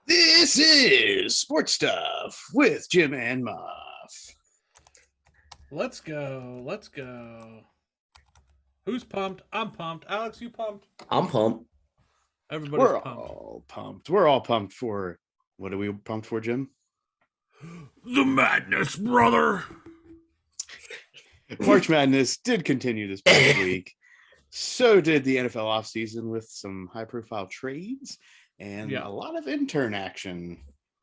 This is Sports Stuff with Jim and Muff. Let's go. Let's go. Who's pumped? I'm pumped. Alex, you pumped? I'm pumped. Everybody's We're pumped. all pumped. We're all pumped for, what are we pumped for, Jim? The madness, brother. March Madness did continue this past week. So did the NFL offseason with some high-profile trades and a lot of intern action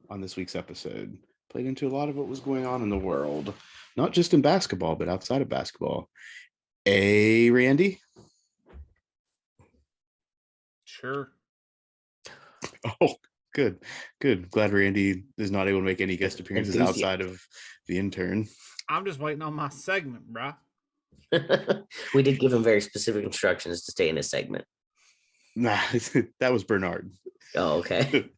on this week's episode. Played into a lot of what was going on in the world, not just in basketball, but outside of basketball. Hey, Randy? Sure. Oh, good. Glad Randy is not able to make any guest appearances outside of the intern. I'm just waiting on my segment, bruh. We did give him very specific instructions to stay in his segment. Nah, that was Bernard. Oh, okay.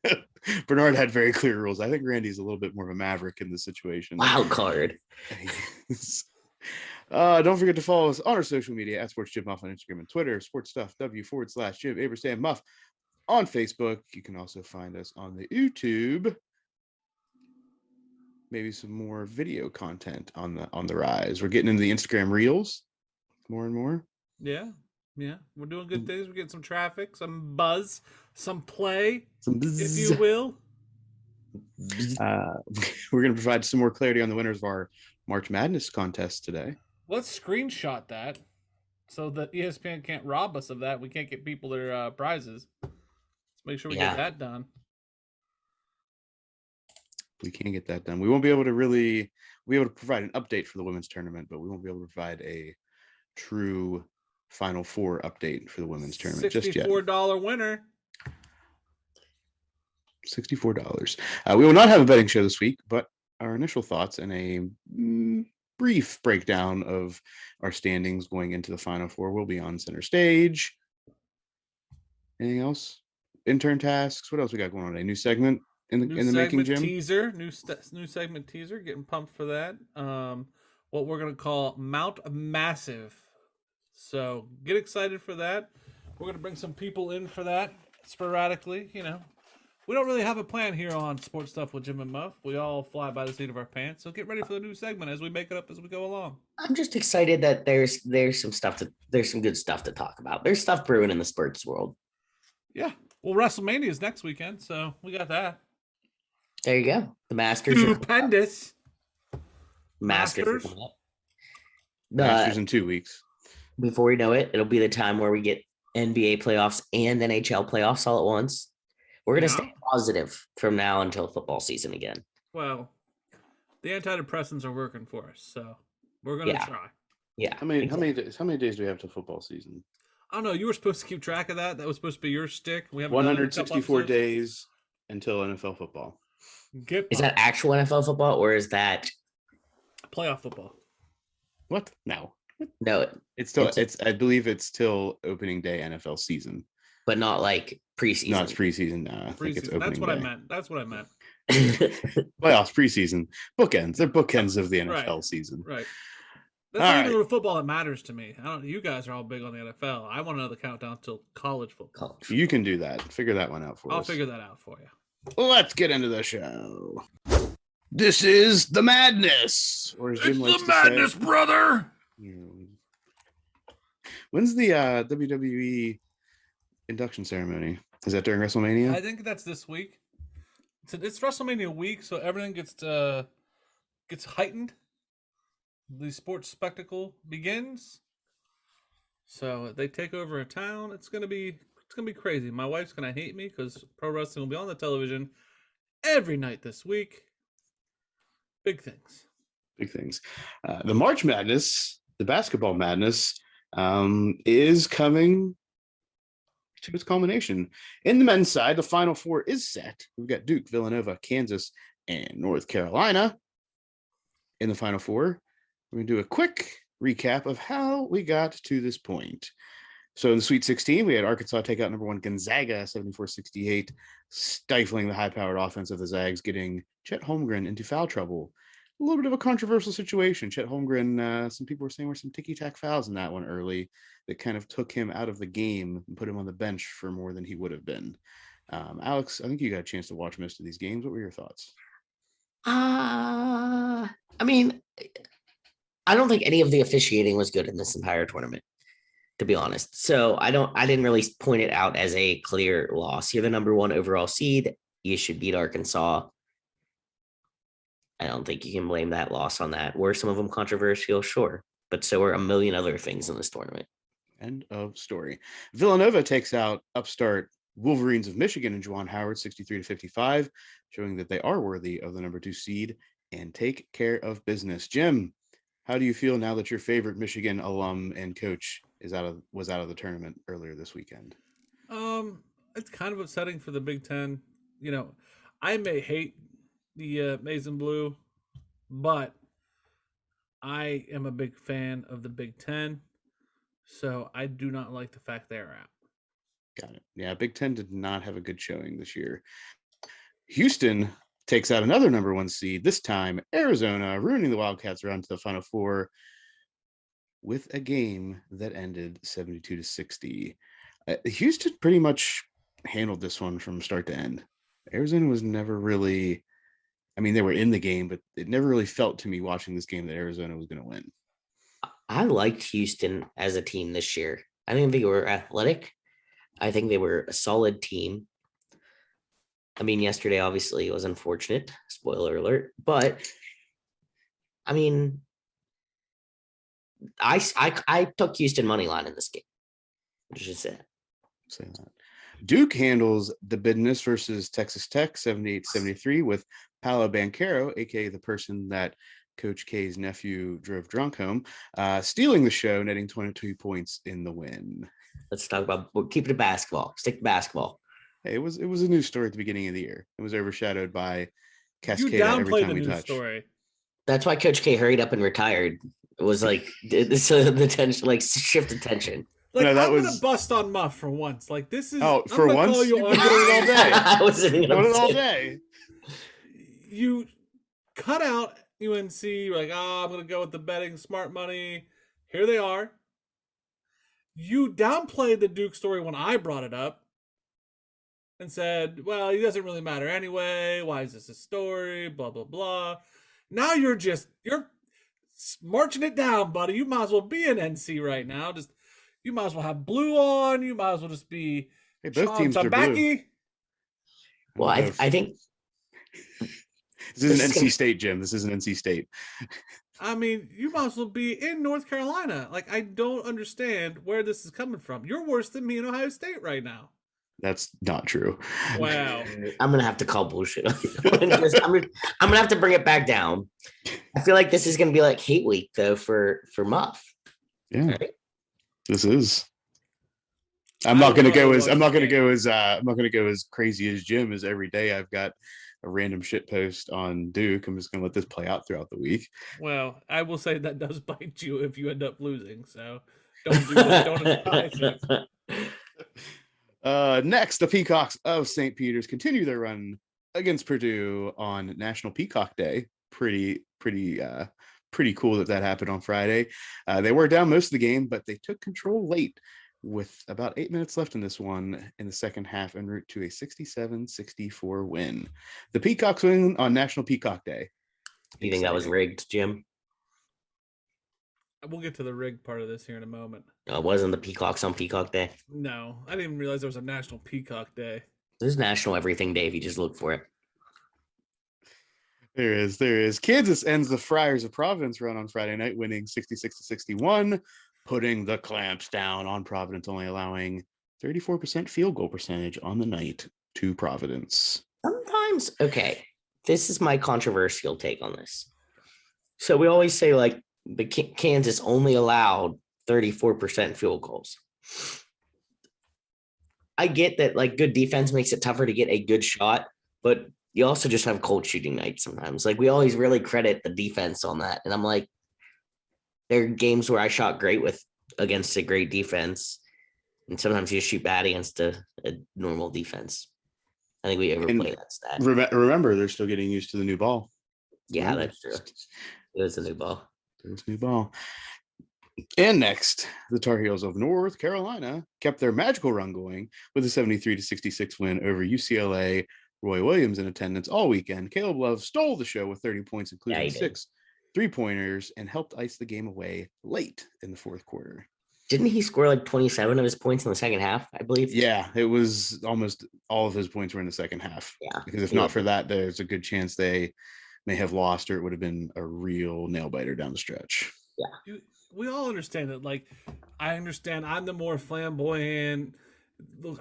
Bernard had very clear rules. I think Randy's a little bit more of a maverick in this situation. Wild card. Don't forget to follow us on our social media at Sports Jim Muff on Instagram and Twitter, sportsstuffw.Jim Abraham Muff on Facebook. You can also find us on the YouTube. Maybe some more video content on the rise. We're getting into the Instagram Reels more and more. Yeah. We're doing good things. We're getting some traffic, some buzz, some play, if you will. We're going to provide some more clarity on the winners of our March Madness contest today. Let's screenshot that so that ESPN can't rob us of that. We can't get people their prizes. Let's make sure we get that done. We can't get that done. We won't be able to provide an update for the women's tournament, but we won't be able to provide a true Final Four update for the women's tournament just yet. $64 winner. $64. We will not have a betting show this week, but our initial thoughts and a brief breakdown of our standings going into the Final Four will be on center stage. Anything else? Intern tasks. What else we got going on? A new segment in the making, Jim? Teaser. New segment teaser. Getting pumped for that. What we're gonna call Mount Massive. So get excited for that. We're gonna bring some people in for that sporadically. We don't really have a plan here on Sports Stuff with Jim and Muff. We all fly by the seat of our pants. So get ready for the new segment as we make it up as we go along. I'm just excited that there's some good stuff to talk about. There's stuff brewing in the sports world. Yeah. Well, WrestleMania is next weekend, so we got that. There you go. The Masters. Stupendous. Masters in 2 weeks. Before we know it, it'll be the time where we get NBA playoffs and NHL playoffs all at once. We're going to stay positive from now until football season again. Well, the antidepressants are working for us, so we're going to try. Yeah. How many days do we have till football season? I don't know. You were supposed to keep track of that. That was supposed to be your stick. We have 164 days until NFL football. Is that actual NFL football or is that playoff football? What? No. I believe it's till opening day NFL season. But not like preseason. No, it's preseason. No, I think it's opening day. That's what I meant. Playoffs, preseason, bookends. They're bookends of the NFL season. Right. That's not even the football that matters to me. You guys are all big on the NFL. I want to know the countdown till college football. You can do that. Figure that one out for us. I'll figure that out for you. Let's get into the show. This is the madness. Or as Jim likes to madness, say, brother. When's the WWE induction ceremony? Is that during WrestleMania? I think that's this week. It's WrestleMania week, so everything gets heightened. The sports spectacle begins. So they take over a town. It's gonna be crazy. My wife's gonna hate me because pro wrestling will be on the television every night this week. Big things. The March Madness, the basketball madness, is coming to its culmination. In the men's side, the Final Four is set. We've got Duke, Villanova, Kansas, and North Carolina in the Final Four. We're going to do a quick recap of how we got to this point. So in the Sweet 16, we had Arkansas take out number 1 Gonzaga 74-68, stifling the high-powered offense of the Zags, getting Chet Holmgren into foul trouble. A little bit of a controversial situation. Chet Holmgren, some people were saying were some ticky-tack fouls in that one early that kind of took him out of the game and put him on the bench for more than he would have been. Alex, I think you got a chance to watch most of these games. What were your thoughts? I mean, I don't think any of the officiating was good in this entire tournament, to be honest. So I didn't really point it out as a clear loss. You're the number one overall seed. You should beat Arkansas. I don't think you can blame that loss on that. Were some of them controversial? Sure. But so are a million other things in this tournament. End of story. Villanova takes out upstart Wolverines of Michigan and Juwan Howard 63-55, showing that they are worthy of the number 2 seed and take care of business. Jim, how do you feel now that your favorite Michigan alum and coach was out of the tournament earlier this weekend? It's kind of upsetting for the Big Ten. You know, I may hate the maize and blue, but I am a big fan of the Big Ten, so I do not like the fact they're out. Got it. Yeah, Big Ten did not have a good showing this year. Houston takes out another number 1 seed, this time Arizona, ruining the Wildcats' run to the Final Four with a game that ended 72-60. Houston pretty much handled this one from start to end. Arizona was never really, I mean, they were in the game, but it never really felt to me watching this game that Arizona was going to win. I liked Houston as a team this year. I think they were athletic. I think they were a solid team. I mean, yesterday obviously was unfortunate. Spoiler alert. But I mean, I took Houston money line in this game. Just it. Say that. Duke handles the business versus Texas Tech 78-73 with Paolo Banchero, aka the person that Coach K's nephew drove drunk home, stealing the show, netting 22 points in the win. Let's talk about, we'll keep it to basketball. Stick to basketball. Hey, it was a news story at the beginning of the year. It was overshadowed by Cascade You every downplayed time the we news touch. story. That's why Coach K hurried up and retired. It was like the tension, like shift attention. Like, No, that I'm was- gonna bust on Muff for once. Like, this is. Oh, I'm for gonna once? call you You've on been doing it all day. I wasn't Doing gonna it all say- day. You cut out UNC. You're like, I'm gonna go with the betting smart money. Here they are. You downplayed the Duke story when I brought it up and said, well, he doesn't really matter anyway. Why is this a story? Blah, blah, blah. Now you're marching it down, buddy. You might as well be an NC right now. You might as well have blue on. You might as well just be Hey, both Sean teams are blue. Tabaki. Well, I think this is an NC State, Jim. This is an NC State. I mean, you might as well be in North Carolina. Like, I don't understand where this is coming from. You're worse than me in Ohio State right now. That's not true. Wow. I'm gonna have to call bullshit. I'm gonna have to bring it back down. I feel like this is gonna be like hate week though for Muff. Yeah, Right? this is. I'm not gonna go as crazy as Jim as every day I've got a random shit post on Duke. I'm just gonna let this play out throughout the week. Well, I will say that does bite you if you end up losing. So don't do that. Don't advise it. Next, the Peacocks of St. Peter's continue their run against Purdue on National Peacock Day. Pretty cool that happened on Friday. They were down most of the game, but they took control late with about 8 minutes left in this one in the second half en route to a 67-64 win. The Peacocks win on National Peacock Day. You think that was rigged, Jim? We'll get to the rigged part of this here in a moment. Wasn't the Peacocks on Peacock Day? No, I didn't even realize there was a National Peacock Day. There's National Everything Day if you just look for it. There is. Kansas ends the Friars of Providence run on Friday night, winning 66-61, putting the clamps down on Providence, only allowing 34% field goal percentage on the night to Providence. Sometimes, okay, this is my controversial take on this. So we always say like the Kansas only allowed 34% field goals. I get that like good defense makes it tougher to get a good shot, but you also just have cold shooting nights sometimes. Like we always really credit the defense on that. And I'm like, there are games where I shot great against a great defense. And sometimes you shoot bad against a normal defense. I think we overplay that stat. Remember, they're still getting used to the new ball. Yeah, that's true. It was a new ball. It's new ball. And next, the Tar Heels of North Carolina kept their magical run going with a 73-66 win over UCLA. Roy Williams in attendance all weekend. Caleb Love stole the show with 30 points, including he did. 6 3-pointers, and helped ice the game away late in the fourth quarter. Didn't he score like 27 of his points in the second half, I believe? Yeah, it was almost all of his points were in the second half. Yeah. Because if not for that, there's a good chance they may have lost, or it would have been a real nail biter down the stretch. Yeah. We all understand it. Like, I understand I'm the more flamboyant.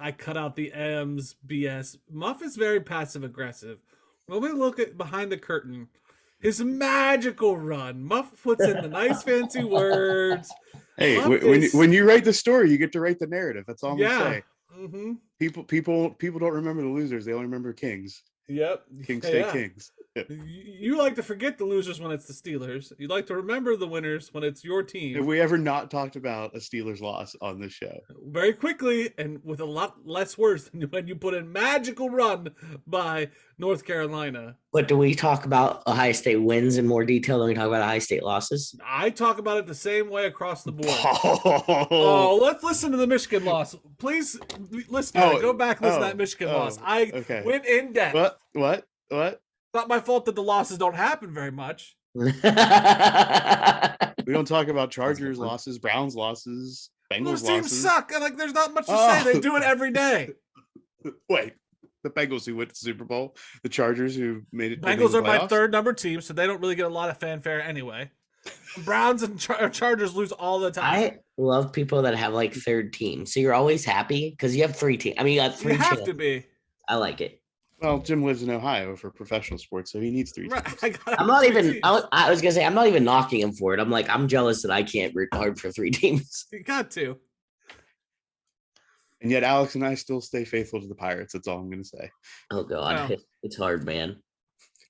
I cut out the M's BS. Muff is very passive aggressive. When we look at behind the curtain, his magical run, Muff puts in the nice fancy words. Hey, when you write the story, you get to write the narrative. That's all I'm gonna say. Mm-hmm. People don't remember the losers; they only remember kings. Yep, Kings stay kings. You like to forget the losers when it's the Steelers. You like to remember the winners when it's your team. Have we ever not talked about a Steelers loss on this show? Very quickly and with a lot less words than when you put in magical run by North Carolina. But do we talk about Ohio State wins in more detail than we talk about Ohio State losses? I talk about it the same way across the board. Oh, let's listen to the Michigan loss. Please, listen. Go back and listen to that Michigan loss. I went in depth. What? Not my fault that the losses don't happen very much. We don't talk about Chargers losses, Browns losses, Bengals Those losses. teams suck. Like, there's not much to say. They do it every day. Wait, the Bengals who went to the Super Bowl, the Chargers who made it. Bengals are my third number team, so they don't really get a lot of fanfare anyway. Browns and Chargers lose all the time. I love people that have like third teams. So you're always happy because you have 3 teams. I mean, you got 3 You have champs. to be. I like it. Well, Jim lives in Ohio for professional sports, so he needs 3 teams. Right. I'm not even. I was gonna say I'm not even knocking him for it. I'm jealous that I can't root hard for 3 teams. You got to. And yet, Alex and I still stay faithful to the Pirates. That's all I'm going to say. Oh God, Wow. It's hard, man.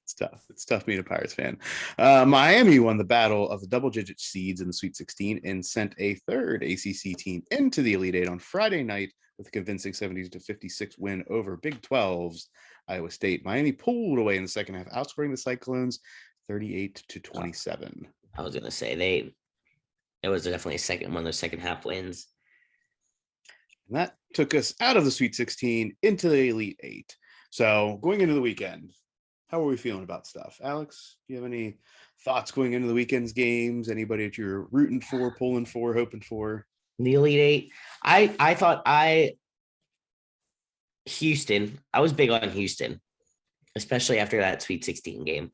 It's tough. It's tough being a Pirates fan. Miami won the battle of the double-digit seeds in the Sweet 16 and sent a third ACC team into the Elite Eight on Friday night with a convincing 70-56 win over Big 12's Iowa State. Miami pulled away in the second half, outscoring the Cyclones 38-27. I was gonna say it was definitely one of those second half wins. And that took us out of the Sweet 16 into the Elite Eight. So going into the weekend, how are we feeling about stuff? Alex, do you have any thoughts going into the weekend's games? Anybody that you're rooting for, pulling for, hoping for? The Elite Eight. I thought Houston. I was big on Houston, especially after that Sweet 16 game.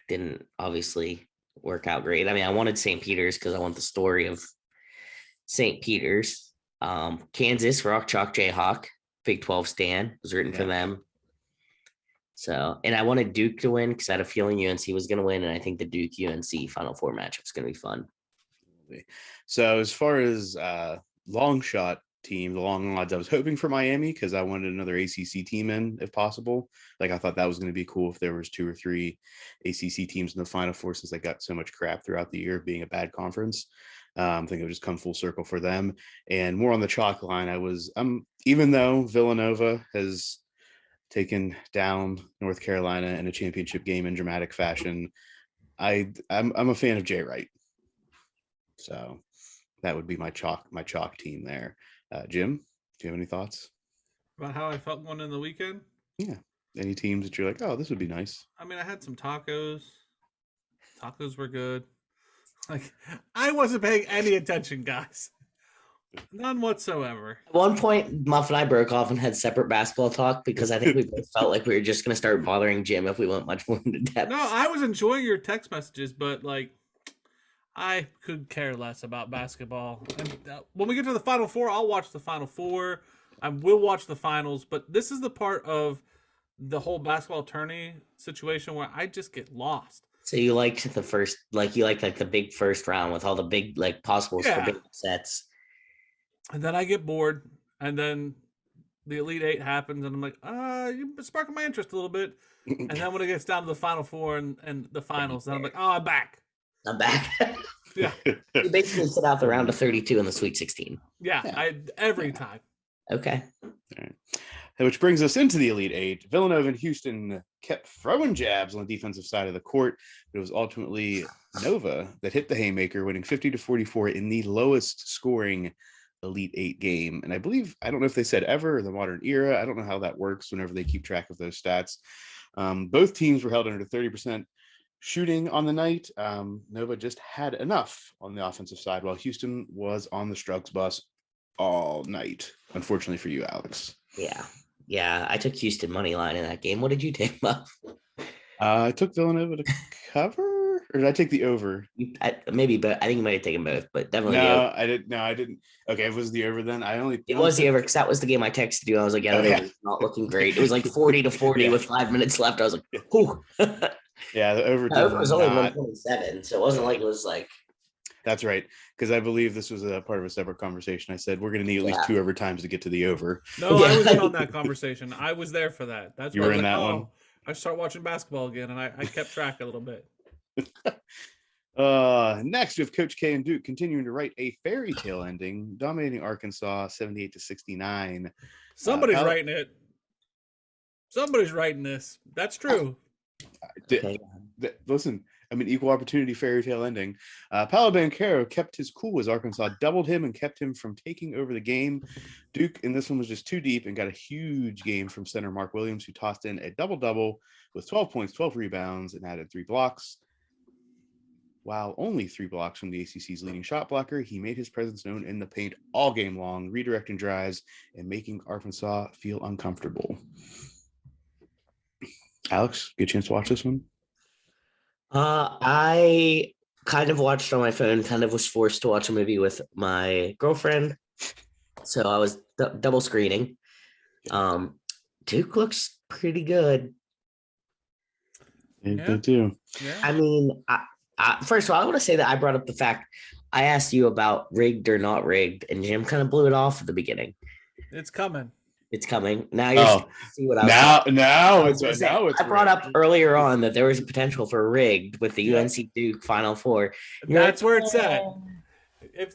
Didn't obviously work out great. I mean, I wanted St. Peter's because I want the story of St. Peter's. Kansas, Rock Chalk Jayhawk, Big 12 stand, was rooting for them. So, and I wanted Duke to win because I had a feeling UNC was going to win, and I think the Duke UNC Final Four matchup is going to be fun. So, as far as long shot team, the long odds, I was hoping for Miami because I wanted another ACC team in if possible. Like, I thought that was going to be cool if there was 2 or 3 ACC teams in the Final Four since they got so much crap throughout the year of being a bad conference. I think it would just come full circle for them. And more on the chalk line, even though Villanova has taken down North Carolina in a championship game in dramatic fashion, I'm a fan of Jay Wright. So that would be my chalk team there. Jim, do you have any thoughts About how I felt going in the weekend? Yeah. Any teams that you're like, oh, this would be nice? I mean, I had some tacos. Tacos were good. Like, I wasn't paying any attention, guys. None whatsoever. At one point, Muff and I broke off and had separate basketball talk because I think we both felt like we were just going to start bothering Jim if we went much more into depth. No, I was enjoying your text messages, but like, I could care less about basketball. And when we get to the Final Four, I'll watch the Final Four. I will watch the finals, but this is the part of the whole basketball tourney situation where I just get lost. So you liked the first, like you liked like the big first round with all the big like possibles for big sets. And then I get bored, and then the Elite Eight happens, and I'm like, you're sparking my interest a little bit. And then when it gets down to the Final Four and the finals, then I'm like, I'm back. I'm back. Yeah. You basically sit out the round of 32 in the Sweet 16. Yeah. Every time. Okay. All right. Which brings us into the Elite Eight. Villanova and Houston kept throwing jabs on the defensive side of the court, but it was ultimately Nova that hit the haymaker, winning 50-44 in the lowest scoring Elite Eight game. And I don't know if they said ever or the modern era. I don't know how that works whenever they keep track of those stats. Both teams were held under 30% shooting on the night. Nova just had enough on the offensive side, while Houston was on the Struggs bus all night. Unfortunately for you, Alex. Yeah. I took Houston money line in that game. What did you take, Muff? I took Villanova to cover, or did I take the over? Maybe, but I think you might have taken both, but definitely the No, over. I didn't. No, I didn't. Okay, it was the over then. It was the over because that was the game I texted you. I was like, yeah, the over's not looking great. It was like 40-40 with 5 minutes left. I was like, whew. Yeah, the over. The over was only 127, so it wasn't like it was like. That's right, because I believe this was a part of a separate conversation. I said we're going to need at least 2 overtimes to get to the over. No, I was in on that conversation. I was there for that. That's you were in that one. I start watching basketball again, and I kept track a little bit. Next, we have Coach K and Duke continuing to write a fairy tale ending, dominating Arkansas 78-69. Somebody's writing it. Somebody's writing this. That's true. Listen, I mean, equal opportunity fairy tale ending. Paolo Banchero kept his cool as Arkansas doubled him and kept him from taking over the game. Duke in this one was just too deep and got a huge game from center Mark Williams, who tossed in a double-double with 12 points, 12 rebounds, and added 3 blocks. While only 3 blocks from the ACC's leading shot blocker, he made his presence known in the paint all game long, redirecting drives and making Arkansas feel uncomfortable. Alex, get a chance to watch this one? I kind of watched on my phone, kind of was forced to watch a movie with my girlfriend. So I was double screening. Duke looks pretty good. They do. Yeah. I mean, first of all, I want to say that I brought up the fact I asked you about rigged or not rigged, and Jim kind of blew it off at the beginning. It's coming. It's coming. Now you're see what I was now I brought up earlier on that there was a potential for rigged with the UNC Duke Final Four. That's where it's at.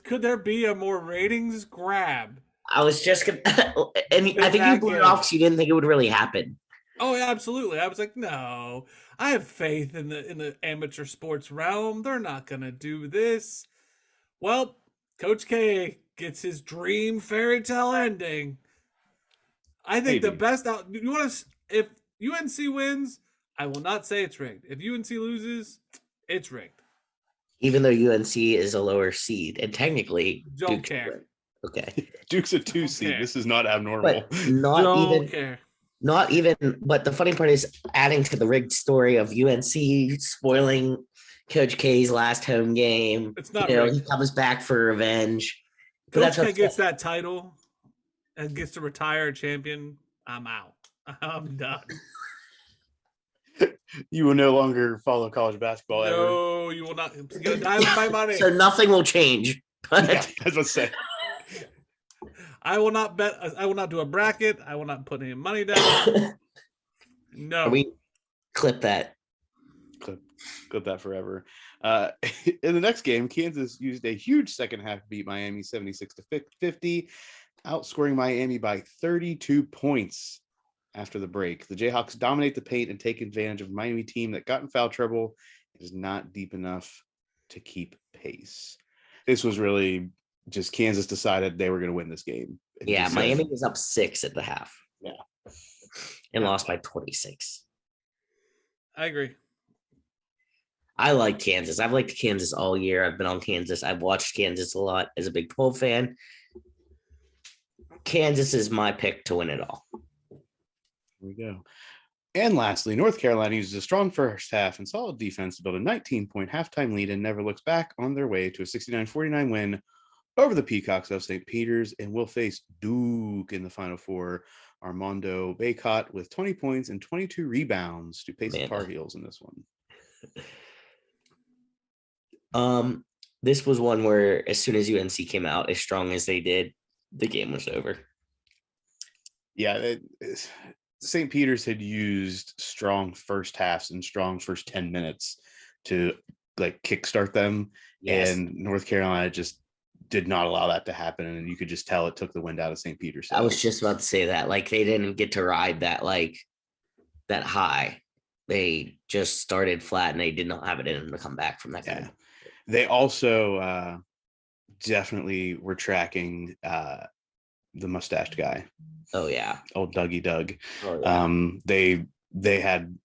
Could there be a more ratings grab? I was just gonna, and I think you blew it off because you didn't think it would really happen. Oh, yeah, absolutely. I was like, no, I have faith in the amateur sports realm. They're not gonna do this. Well, Coach K gets his dream fairy tale ending. I think the best out. You want to? If UNC wins, I will not say it's rigged. If UNC loses, it's rigged. Even though UNC is a lower seed, and technically, don't Duke's care. Okay, Duke's a 2 seed. Care. This is not abnormal. But don't care. Not even. But the funny part is adding to the rigged story of UNC spoiling Coach K's last home game. It's not. He comes back for revenge. Coach K gets that title and gets to retire a champion. I'm out. I'm done. You will no longer follow college basketball ever. No, you will not. I'm gonna die with my money. So nothing will change. But yeah, that's what I said. I will not bet. I will not do a bracket. I will not put any money down. No. We clip that. Clip that forever. In the next game, Kansas used a huge second half to beat Miami 76-50, outscoring Miami by 32 points after the break. The Jayhawks dominate the paint and take advantage of a Miami team that got in foul trouble and is not deep enough to keep pace. This was really just Kansas decided they were going to win this game. Yeah, Miami was up 6 at the half. Yeah. And lost by 26. I agree. I like Kansas. I've liked Kansas all year. I've been on Kansas. I've watched Kansas a lot as a Big 12 fan. Kansas is my pick to win it all. Here we go. And lastly, North Carolina uses a strong first half and solid defense to build a 19-point halftime lead and never looks back on their way to a 69-49 win over the Peacocks of St. Peter's, and will face Duke in the Final Four. Armando Bacot with 20 points and 22 rebounds to pace the Tar Heels in this one. This was one where as soon as UNC came out as strong as they did, the game was over. Yeah, St. Peter's had used strong first halves and strong first 10 minutes to like kickstart them. Yes. And North Carolina just did not allow that to happen, and you could just tell it took the wind out of St. Peter's. I was just about to say that. Like they didn't get to ride that high. They just started flat and they did not have it in them to come back from that. Yeah. They also definitely were tracking the mustached guy. Oh yeah. Old Dougie Doug. Oh, yeah. They had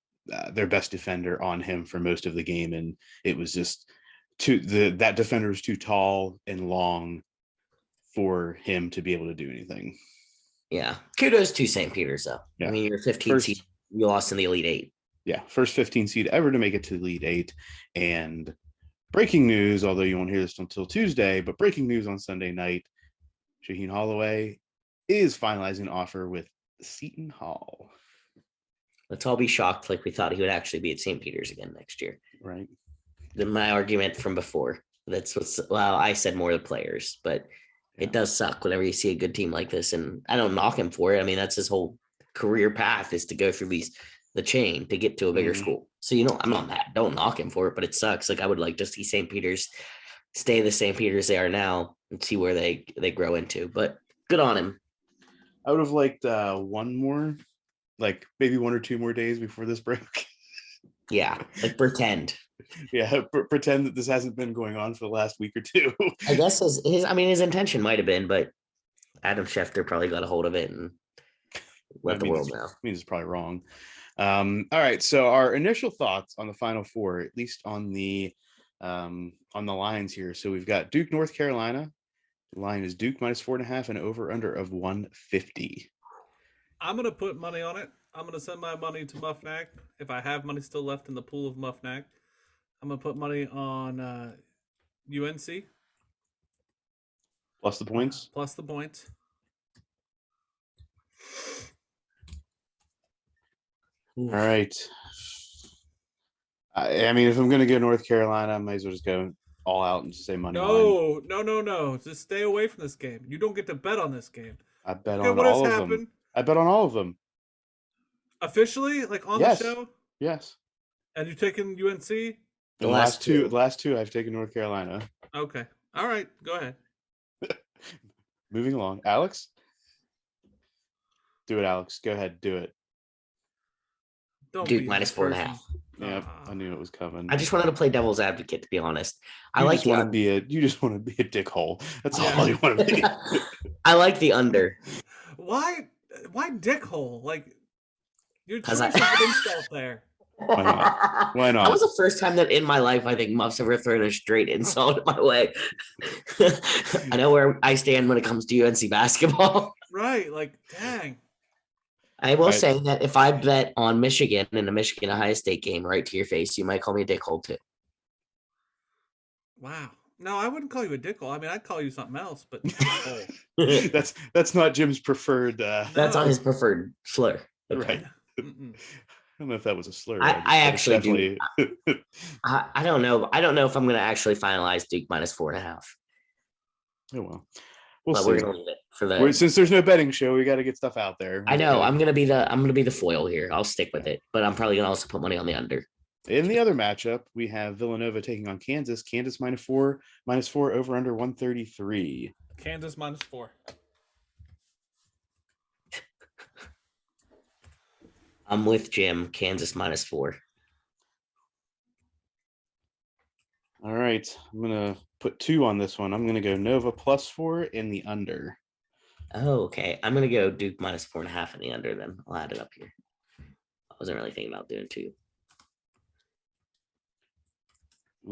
their best defender on him for most of the game, and it was just that defender was too tall and long for him to be able to do anything. Yeah. Kudos to St. Peter's though. Yeah. I mean, you're 15 seed, you lost in the Elite Eight. Yeah, first 15 seed ever to make it to the Elite Eight. And breaking news, although you won't hear this until Tuesday, but breaking news on Sunday night, Shaheen Holloway is finalizing an offer with Seton Hall. Let's all be shocked like we thought he would actually be at St. Peter's again next year. Right. My argument from before. I said more the players, but it does suck whenever you see a good team like this. And I don't knock him for it. I mean, that's his whole career path is to go through the chain to get to a bigger school. So, I'm not mad. Don't knock him for it, but it sucks. Like I would like to see St. Peter's stay the St. Peter's they are now and see where they grow into, but good on him. I would have liked one more, like maybe 1 or 2 more days before this break. Yeah. Like pretend. Yeah. Pretend that this hasn't been going on for the last week or two. I guess his intention might've been, but Adam Schefter probably got a hold of it and let the world know. Means it's probably wrong. All right. So our initial thoughts on the Final Four, at least on the lines here. So we've got Duke, North Carolina. The line is Duke -4.5 and over under of 150. I'm gonna put money on it. I'm gonna send my money to Muff Nack. If I have money still left in the pool of Muff Nack, I'm gonna put money on UNC Plus the points. Plus the points. All right. I mean, if I'm going to go North Carolina, I might as well just go all out and just say money line. No. Just stay away from this game. You don't get to bet on this game. I bet on all of them. I bet on all of them. Officially? Like on the show? Yes. And you're taking UNC? The last two, I've taken North Carolina. Okay. All right. Go ahead. Moving along. Alex? Do it, Alex. Go ahead. Do it. Duke -4.5. Yeah, I knew it was coming. I just wanted to play devil's advocate, to be honest. You just want to be a dickhole. That's all you want to be. I like the under. Why dickhole? Like your choice of insult there. Why not? That was the first time that in my life I think Muff's ever thrown a straight insult my way. I know where I stand when it comes to UNC basketball. Right, like dang. I will say that if I bet on Michigan in the Michigan Ohio State game right to your face, you might call me a dickhole too. Wow. No, I wouldn't call you a dickhole. I mean, I'd call you something else, but that's not Jim's preferred. That's not his preferred slur. Okay. Right. I don't know if that was a slur. I actually definitely... do. I don't know. I don't know if I'm going to actually finalize Duke -4.5. Oh well. We'll but see. We're gonna leave it for the since there's no betting show, we got to get stuff out there. I know. I'm gonna be the foil here. I'll stick with it, but I'm probably gonna also put money on the under. In the other matchup, we have Villanova taking on Kansas. Kansas -4 over under 133. Kansas -4. I'm with Jim. Kansas -4. All right, I'm gonna put 2 on this one. I'm gonna go Nova +4 in the under. Oh, okay. I'm gonna go Duke -4.5 in the under. Then I'll add it up here. I wasn't really thinking about doing 2.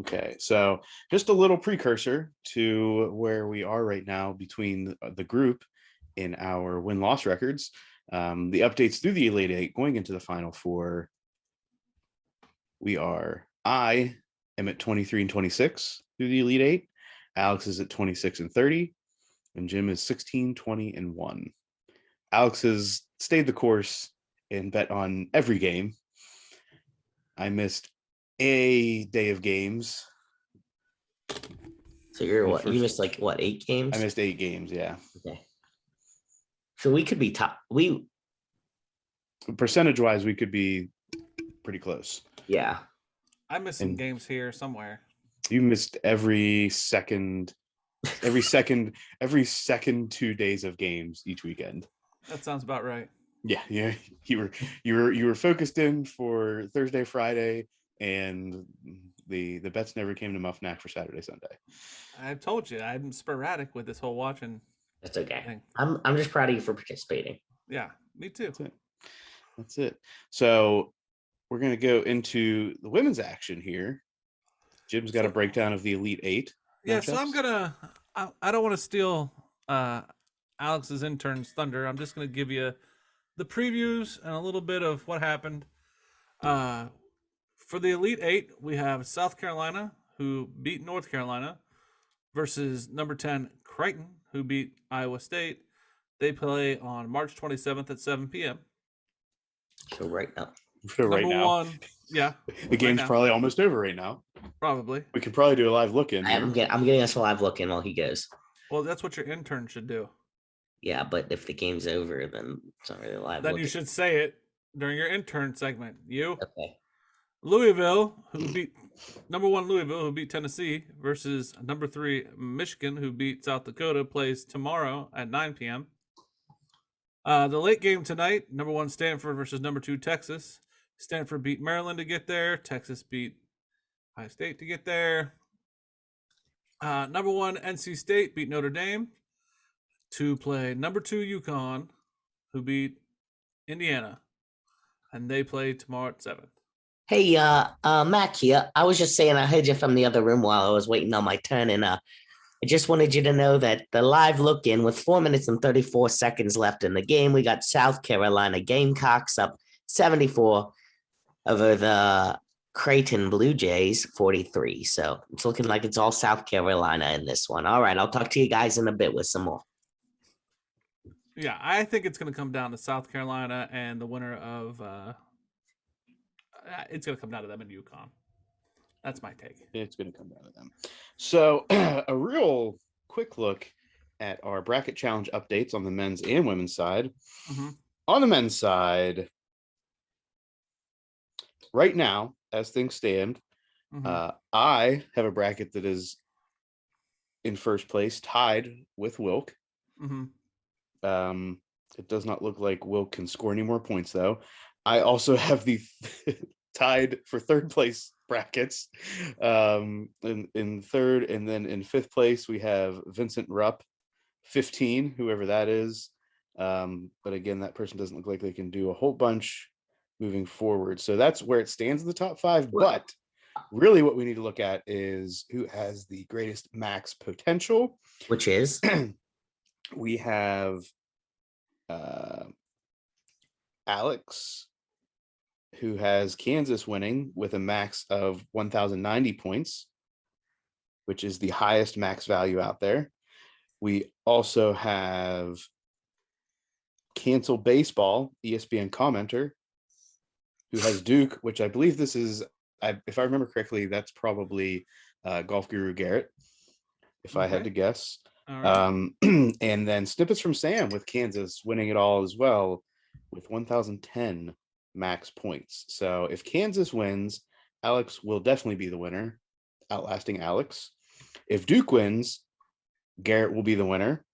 Okay, so just a little precursor to where we are right now between the group in our win-loss records. The updates through the Elite Eight going into the Final Four. I am at 23-26 through the Elite Eight. Alex is at 26-30, and Jim is 16-20-1. Alex has stayed the course and bet on every game. I missed a day of games. So you're what? You missed 8 games? I missed 8 games, yeah. Okay. So we could be top. Percentage-wise, we could be pretty close. Yeah. I missed some games here somewhere. You missed every second every second 2 days of games each weekend. That sounds about right. Yeah. You were focused in for Thursday, Friday, and the bets never came to Muff for Saturday, Sunday. I've told you I'm sporadic with this whole watching That's okay. thing. I'm just proud of you for participating. Yeah, me too. That's it. So we're gonna go into the women's action here. Jim's got a breakdown of the Elite Eight. Yeah, matchups. so I'm gonna. I don't want to steal Alex's intern's thunder. I'm just gonna give you the previews and a little bit of what happened. For the Elite Eight, we have South Carolina, who beat North Carolina, versus number 10 Creighton, who beat Iowa State. They play on March 27th at 7 p.m. So right now, Number one, yeah, the game's probably almost over right now. Probably. We could probably do a live look in. I'm getting us a live look in while he goes. Well, that's what your intern should do. Yeah, but if the game's over, then it's not really a live. Then you should say it during your intern segment. Okay. Louisville, who beat number 1 Louisville, who beat Tennessee, versus number 3 Michigan, who beat South Dakota, plays tomorrow at 9 p.m. The late game tonight, number 1 Stanford versus number 2 Texas. Stanford beat Maryland to get there. Texas beat Ohio State to get there. Number 1 NC State beat Notre Dame to play number 2 UConn, who beat Indiana, and they play tomorrow at 7. Hey, Mac here. I was just saying I heard you from the other room while I was waiting on my turn, and I just wanted you to know that the live look-in with 4 minutes and 34 seconds left in the game, we got South Carolina Gamecocks up 74 over the Creighton Blue Jays 43. So it's looking like it's all South Carolina in this one. All right, I'll talk to you guys in a bit with some more. Yeah, I think it's going to come down to South Carolina and the winner of it's going to come down to them in UConn. That's my take. It's going to come down to them. So a real quick look at our bracket challenge updates on the men's and women's side. Mm-hmm. On the men's side, right now, as things stand, I have a bracket that is in first place, tied with Wilk. Mm-hmm. It does not look like Wilk can score any more points, though. I also have the tied for third place brackets in third, and then in fifth place we have Vincent Rupp, 15, whoever that is. But again, that person doesn't look like they can do a whole bunch moving forward. So that's where it stands in the top 5. But really what we need to look at is who has the greatest max potential. Which is? We have Alex, who has Kansas winning with a max of 1,090 points, which is the highest max value out there. We also have Cancel Baseball, ESPN commenter, who has Duke, which I believe this is, if I remember correctly, that's probably Golf Guru Garrett, if I had to guess. Right. And then Snippets from Sam with Kansas winning it all as well with 1,010 max points. So if Kansas wins, Alex will definitely be the winner, outlasting Alex. If Duke wins, Garrett will be the winner.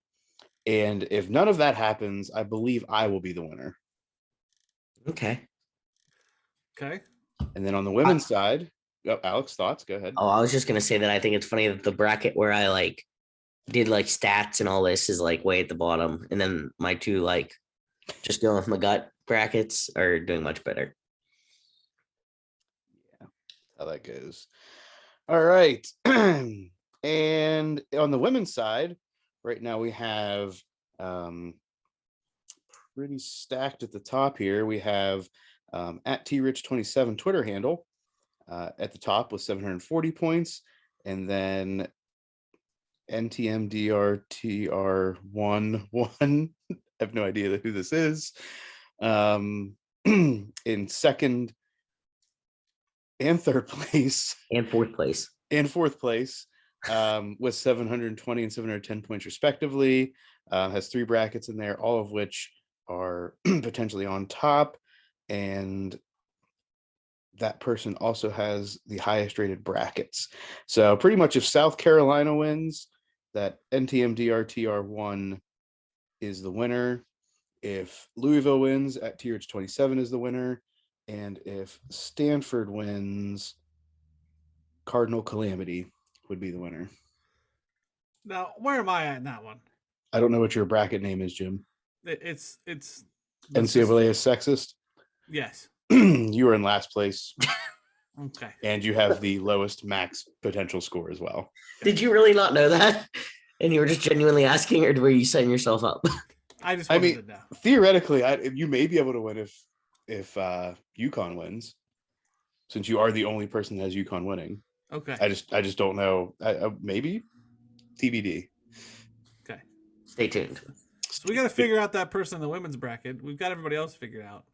And if none of that happens, I believe I will be the winner. Okay. And then on the women's side, Alex, thoughts? Go ahead. Oh, I was just going to say that I think it's funny that the bracket where I did stats and all this is way at the bottom. And then my two just going with my gut brackets are doing much better. Yeah, how that goes. All right. And on the women's side, right now we have pretty stacked at the top here. We have at TRich27 Twitter handle at the top with 740 points. And then NTMDRTR11. I have no idea who this is. In second and third place. And fourth place. With 720 and 710 points respectively. Has 3 brackets in there, all of which are potentially on top. And that person also has the highest rated brackets. So pretty much if South Carolina wins, that NTMDR-TR1 is the winner. If Louisville wins at TRH 27 is the winner. And if Stanford wins, Cardinal Calamity would be the winner. Now, where am I at in that one? I don't know what your bracket name is, Jim. It's NCAA is sexist. Yes. You are in last place. Okay. And you have the lowest max potential score as well. Did you really not know that? And you were just genuinely asking, or were you setting yourself up? I mean, to know. Theoretically, you may be able to win if UConn wins, since you are the only person that has UConn winning. Okay. I just don't know. Maybe TBD. Okay. Stay tuned. So we got to figure out that person in the women's bracket. We've got everybody else figured out.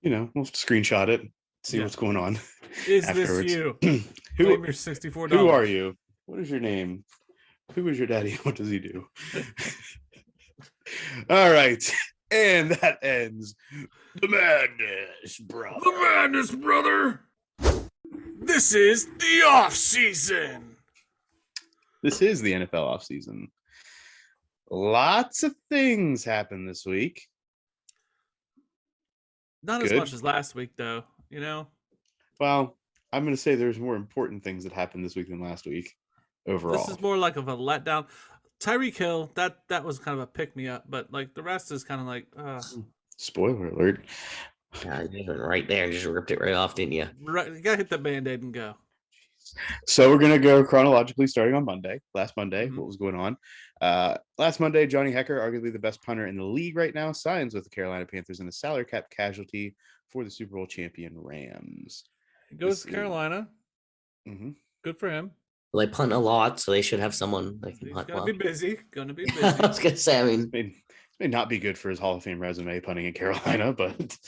We'll screenshot it, see what's going on. Is afterwards. this you? Who? Claim your $64. Who are you? What is your name? Who is your daddy? What does he do? All right. And that ends the madness, brother. The madness, brother. This is the offseason. This is the NFL offseason. Lots of things happened this week. Not as much as last week, though. Well, I'm going to say there's more important things that happened this week than last week overall. This is more like of a letdown. Tyreek Hill, that was kind of a pick-me-up, but like the rest is kind of like... Spoiler alert. Yeah, you went right there and just ripped it right off, didn't you? Right, you got to hit the Band-Aid and go. So we're going to go chronologically starting on Monday. Last Monday, Mm-hmm. What was going on? Last Monday, Johnny Hecker, arguably the best punter in the league right now, signs with the Carolina Panthers in a salary cap casualty for the Super Bowl champion Rams. He goes to Carolina. Mm-hmm. Good for him. Well, they punt a lot, so they should have someone that can He's punt going to well. be busy. Going to be busy. I was going to say, I mean... May not be good for his Hall of Fame resume punting in Carolina, but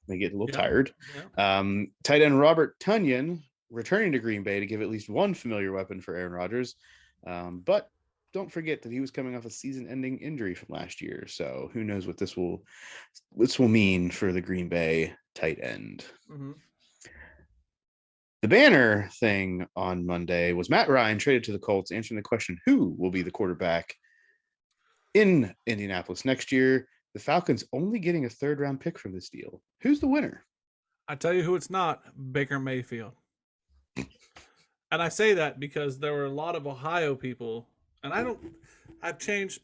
may get a little tired. Yeah. Tight end Robert Tonyan returning to Green Bay to give at least one familiar weapon for Aaron Rodgers. But don't forget that he was coming off a season-ending injury from last year. So who knows what this will mean for the Green Bay tight end. Mm-hmm. The banner thing on Monday was Matt Ryan traded to the Colts, answering the question, who will be the quarterback in Indianapolis next year? The Falcons only getting a third-round pick from this deal. Who's the winner? I tell you who it's not, Baker Mayfield. And I say that because there were a lot of Ohio people, and I've changed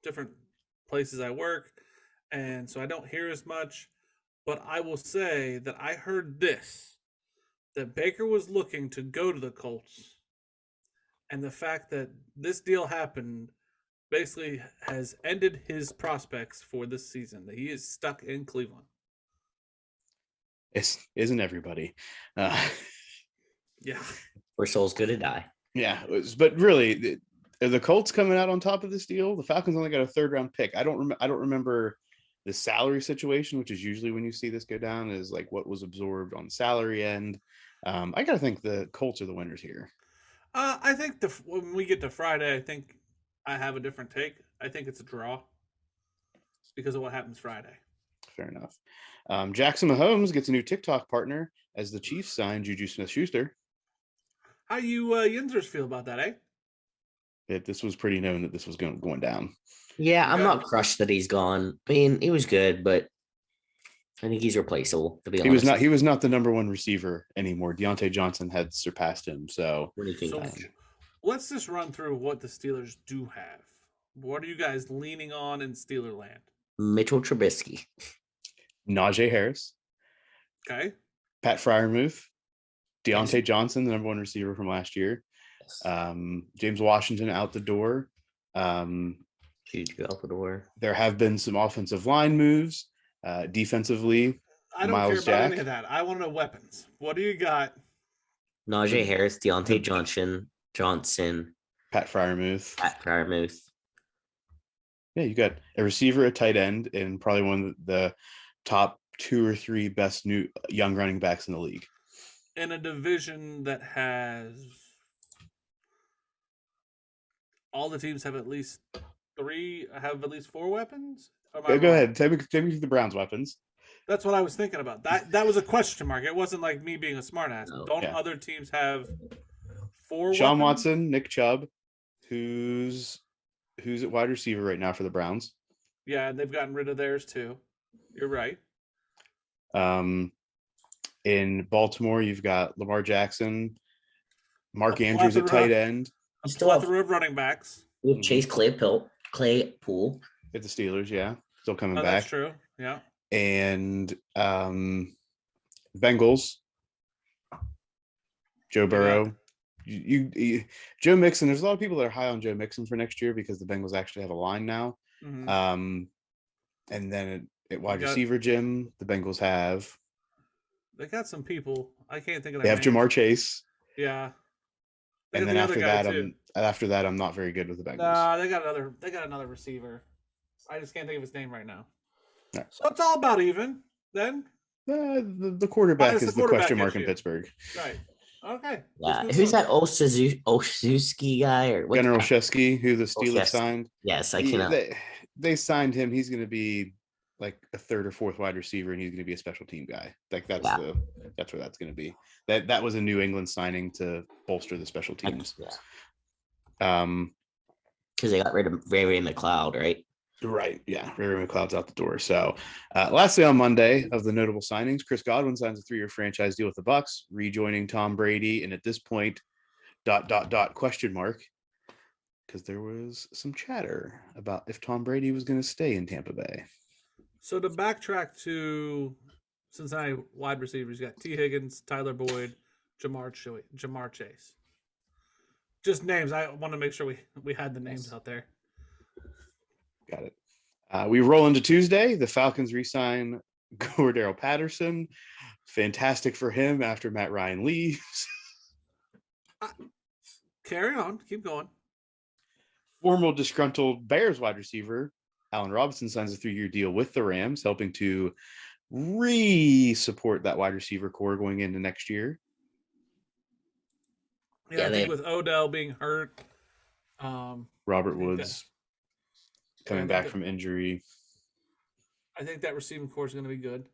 different places I work, and so I don't hear as much, but I will say that I heard that Baker was looking to go to the Colts, and the fact that this deal happened basically has ended his prospects for this season, that he is stuck in Cleveland. Isn't everybody? Yeah. Where souls go to die. Yeah, but really, the Colts coming out on top of this deal. The Falcons only got a third-round pick. I don't remember the salary situation, which is usually when you see this go down, is like what was absorbed on the salary end. I gotta think the Colts are the winners here. I think when we get to Friday, I think I have a different take. I think it's a draw because of what happens Friday. Fair enough. Jackson Mahomes gets a new TikTok partner as the Chiefs sign Juju Smith-Schuster. How you Yinzers feel about that, eh? This was pretty known that this was going down. Yeah, I'm not crushed that he's gone. I mean, he was good, but I think he's replaceable, to be honest. He was not the number one receiver anymore. Deontay Johnson had surpassed him. So What do you think? So let's just run through what the Steelers do have. What are you guys leaning on in Steeler land? Mitchell Trubisky. Najee Harris. Okay. Pat Freiermuth. Deontay Johnson, the number one receiver from last year. James Washington out the door. Huge go out the door. There have been some offensive line moves. Defensively, I don't Miles care about Jack. any of that. I want to know weapons. What do you got? Najee Harris, Deontay Johnson, Pat Freiermuth. Yeah, you got a receiver, a tight end, and probably one of the top 2 or 3 best new young running backs in the league. In a division that has all the teams have at least 4 weapons? Go ahead. Take me through the Browns' weapons. That's what I was thinking about. That was a question mark. It wasn't like me being a smartass. No. Don't other teams have 4 Sean weapons? Watson, Nick Chubb, who's at wide receiver right now for the Browns. Yeah, and they've gotten rid of theirs too. You're right. In Baltimore, you've got Lamar Jackson, Mark A Andrews at plethora- tight end. A You still have, plethora of running backs. you have Chase Claypool. At the Steelers, yeah, still coming Oh, back. that's true. Yeah. And Bengals, Joe Burrow. Joe Mixon. There's a lot of people that are high on Joe Mixon for next year because the Bengals actually have a line now. Mhm. And then at wide got- receiver, Jim, the Bengals have. They got some people. I can't think of They their have names. Jamar Chase. Yeah. They And got then the other guy too. after that, I'm not very good with the Bengals. Nah, they got another receiver. I just can't think of his name right now. Yeah. So it's all about even then. The quarterback Minus the is the quarterback question mark in issue. Pittsburgh. Right. Okay. Yeah, Let's who's move that Osuzuki guy or what? General Shesky, who the Steelers Olszewski. signed. Yes, I cannot. They signed him. He's going to be like a third or fourth wide receiver, and he's going to be a special team guy. Like that's where that's going to be. That was a New England signing to bolster the special teams. Because they got rid of Ray McLeod, right? Right. Yeah. Ray McLeod's out the door. So lastly on Monday of the notable signings, Chris Godwin signs a 3-year franchise deal with the Bucs, rejoining Tom Brady. And at this point, ... question mark, because there was some chatter about if Tom Brady was going to stay in Tampa Bay. So to backtrack to Cincinnati wide receivers, you got T. Higgins, Tyler Boyd, Jamar Chase. Just names. I want to make sure we had the names out there. Got it. We roll into Tuesday. The Falcons re-sign Cordero Patterson. Fantastic for him after Matt Ryan leaves. Carry on. Keep going. Former disgruntled Bears wide receiver Allen Robinson signs a 3-year deal with the Rams, helping to re-support that wide receiver core going into next year. Yeah, I think with Odell being hurt, Robert Woods coming back from injury. I think that receiving core is going to be good.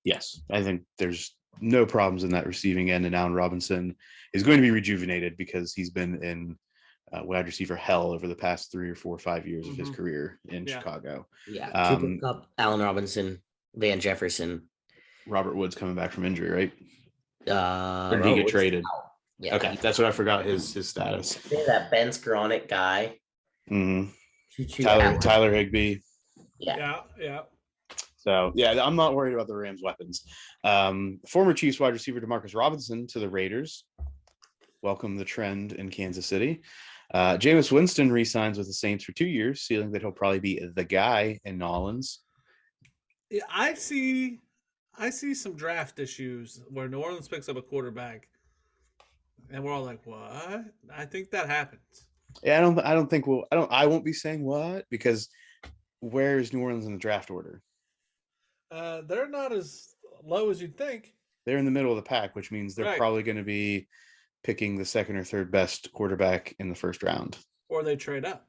Yes, I think there's no problems in that receiving end, and Allen Robinson is going to be rejuvenated because he's been in wide receiver hell over the past 3 or 4 or 5 years of his career in Chicago. Yeah, Cooper Kupp, Allen Robinson, Van Jefferson. Robert Woods coming back from injury, right? Or did he get traded? Yeah. Okay, that's what I forgot his status. That Ben Skowronek guy. Mm-hmm. Tyler Higbee. Yeah. So, yeah, I'm not worried about the Rams' weapons. Former Chiefs wide receiver Demarcus Robinson to the Raiders. Welcome the trend in Kansas City. Jameis Winston re-signs with the Saints for 2 years, sealing that he'll probably be the guy in New Orleans. Yeah, I see some draft issues where New Orleans picks up a quarterback, and we're all like, "What?" I think that happens. Yeah, I won't be saying what, because where is New Orleans in the draft order? They're not as low as you'd think. They're in the middle of the pack, which means they're probably going to be picking the second or third best quarterback in the first round. Or they trade up.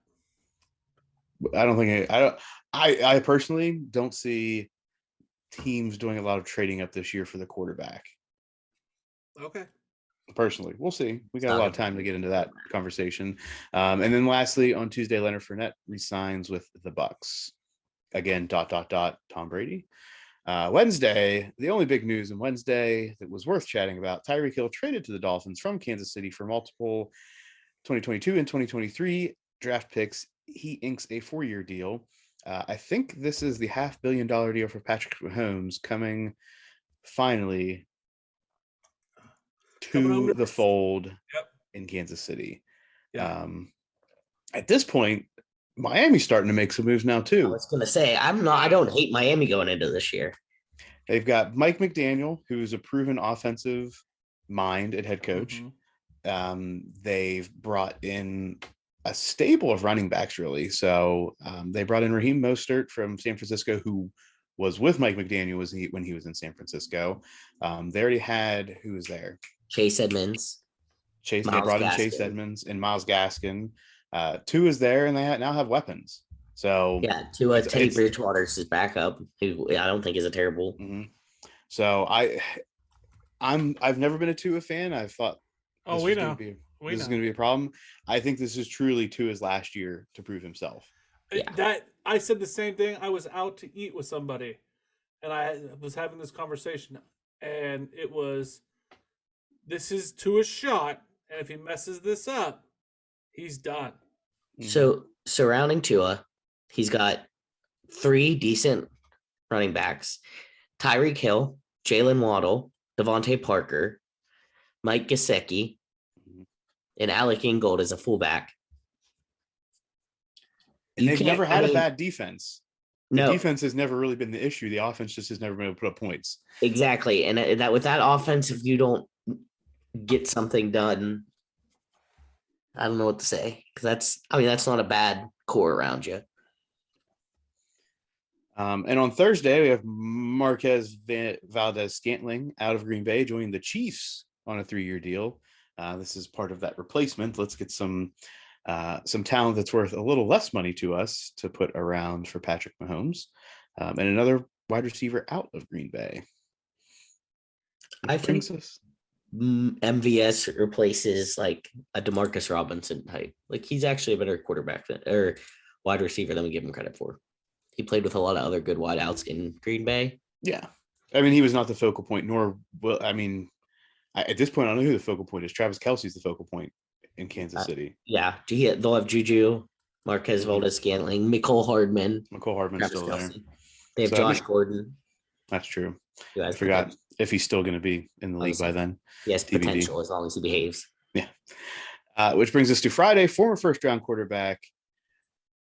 I personally don't see teams doing a lot of trading up this year for the quarterback. Okay. Personally, we'll see. We got a lot of time to get into that conversation. And then lastly, on Tuesday, Leonard Fournette resigns with the Bucs. Again, ... Tom Brady. Wednesday, the only big news on Wednesday that was worth chatting about, Tyreek Hill traded to the Dolphins from Kansas City for multiple 2022 and 2023 draft picks. He inks a 4-year deal. I think this is the $500 million deal for Patrick Mahomes coming finally to the fold in Kansas City. Yeah. At this point, Miami's starting to make some moves now too. I was going to say, I don't hate Miami going into this year. They've got Mike McDaniel, who's a proven offensive mind at head coach. They've brought in a stable of running backs, really. So they brought in Raheem Mostert from San Francisco, who was with Mike McDaniel when he was in San Francisco. They already had, who was there? Chase Edmonds. They brought in Chase Edmonds and Myles Gaskin. Tua is there, and they now have weapons. So yeah, Teddy Bridgewater's his backup, who I don't think is a terrible. So I've never been a Tua fan. I've thought. Oh, we know. this is going to be a problem. I think this is truly Tua's last year to prove himself. Yeah. That I said the same thing. I was out to eat with somebody, and I was having this conversation, and it was, this is Tua's shot, and if he messes this up, he's done. So surrounding Tua, he's got 3 decent running backs: Tyreek Hill, Jalen Waddle, Devontae Parker, Mike Gesicki, and Alec Ingold as a fullback. And they've never had a bad defense. The No, defense has never really been the issue. The offense just has never been able to put up points. exactly. And that with that offense, if you don't get something done, I don't know what to say, because that's not a bad core around you. And on Thursday, we have Marquez Valdez-Scantling out of Green Bay joining the Chiefs on a 3-year deal. This is part of that replacement. Let's get some talent that's worth a little less money to us to put around for Patrick Mahomes, and another wide receiver out of Green Bay. I think MVS replaces like a DeMarcus Robinson type. Like, he's actually a better quarterback or wide receiver than we give him credit for. He played with a lot of other good wideouts in Green Bay. Yeah. I mean, he was not the focal point, at this point, I don't know who the focal point is. Travis Kelce's the focal point in Kansas City. Yeah. They'll have Juju, Marquez Valdez-Scantling, Mecole Hardman's still there. They have Josh Gordon. That's true. I forgot if he's still going to be in the league by then. Yes, potential, as long as he behaves. Yeah. Which brings us to Friday. Former first-round quarterback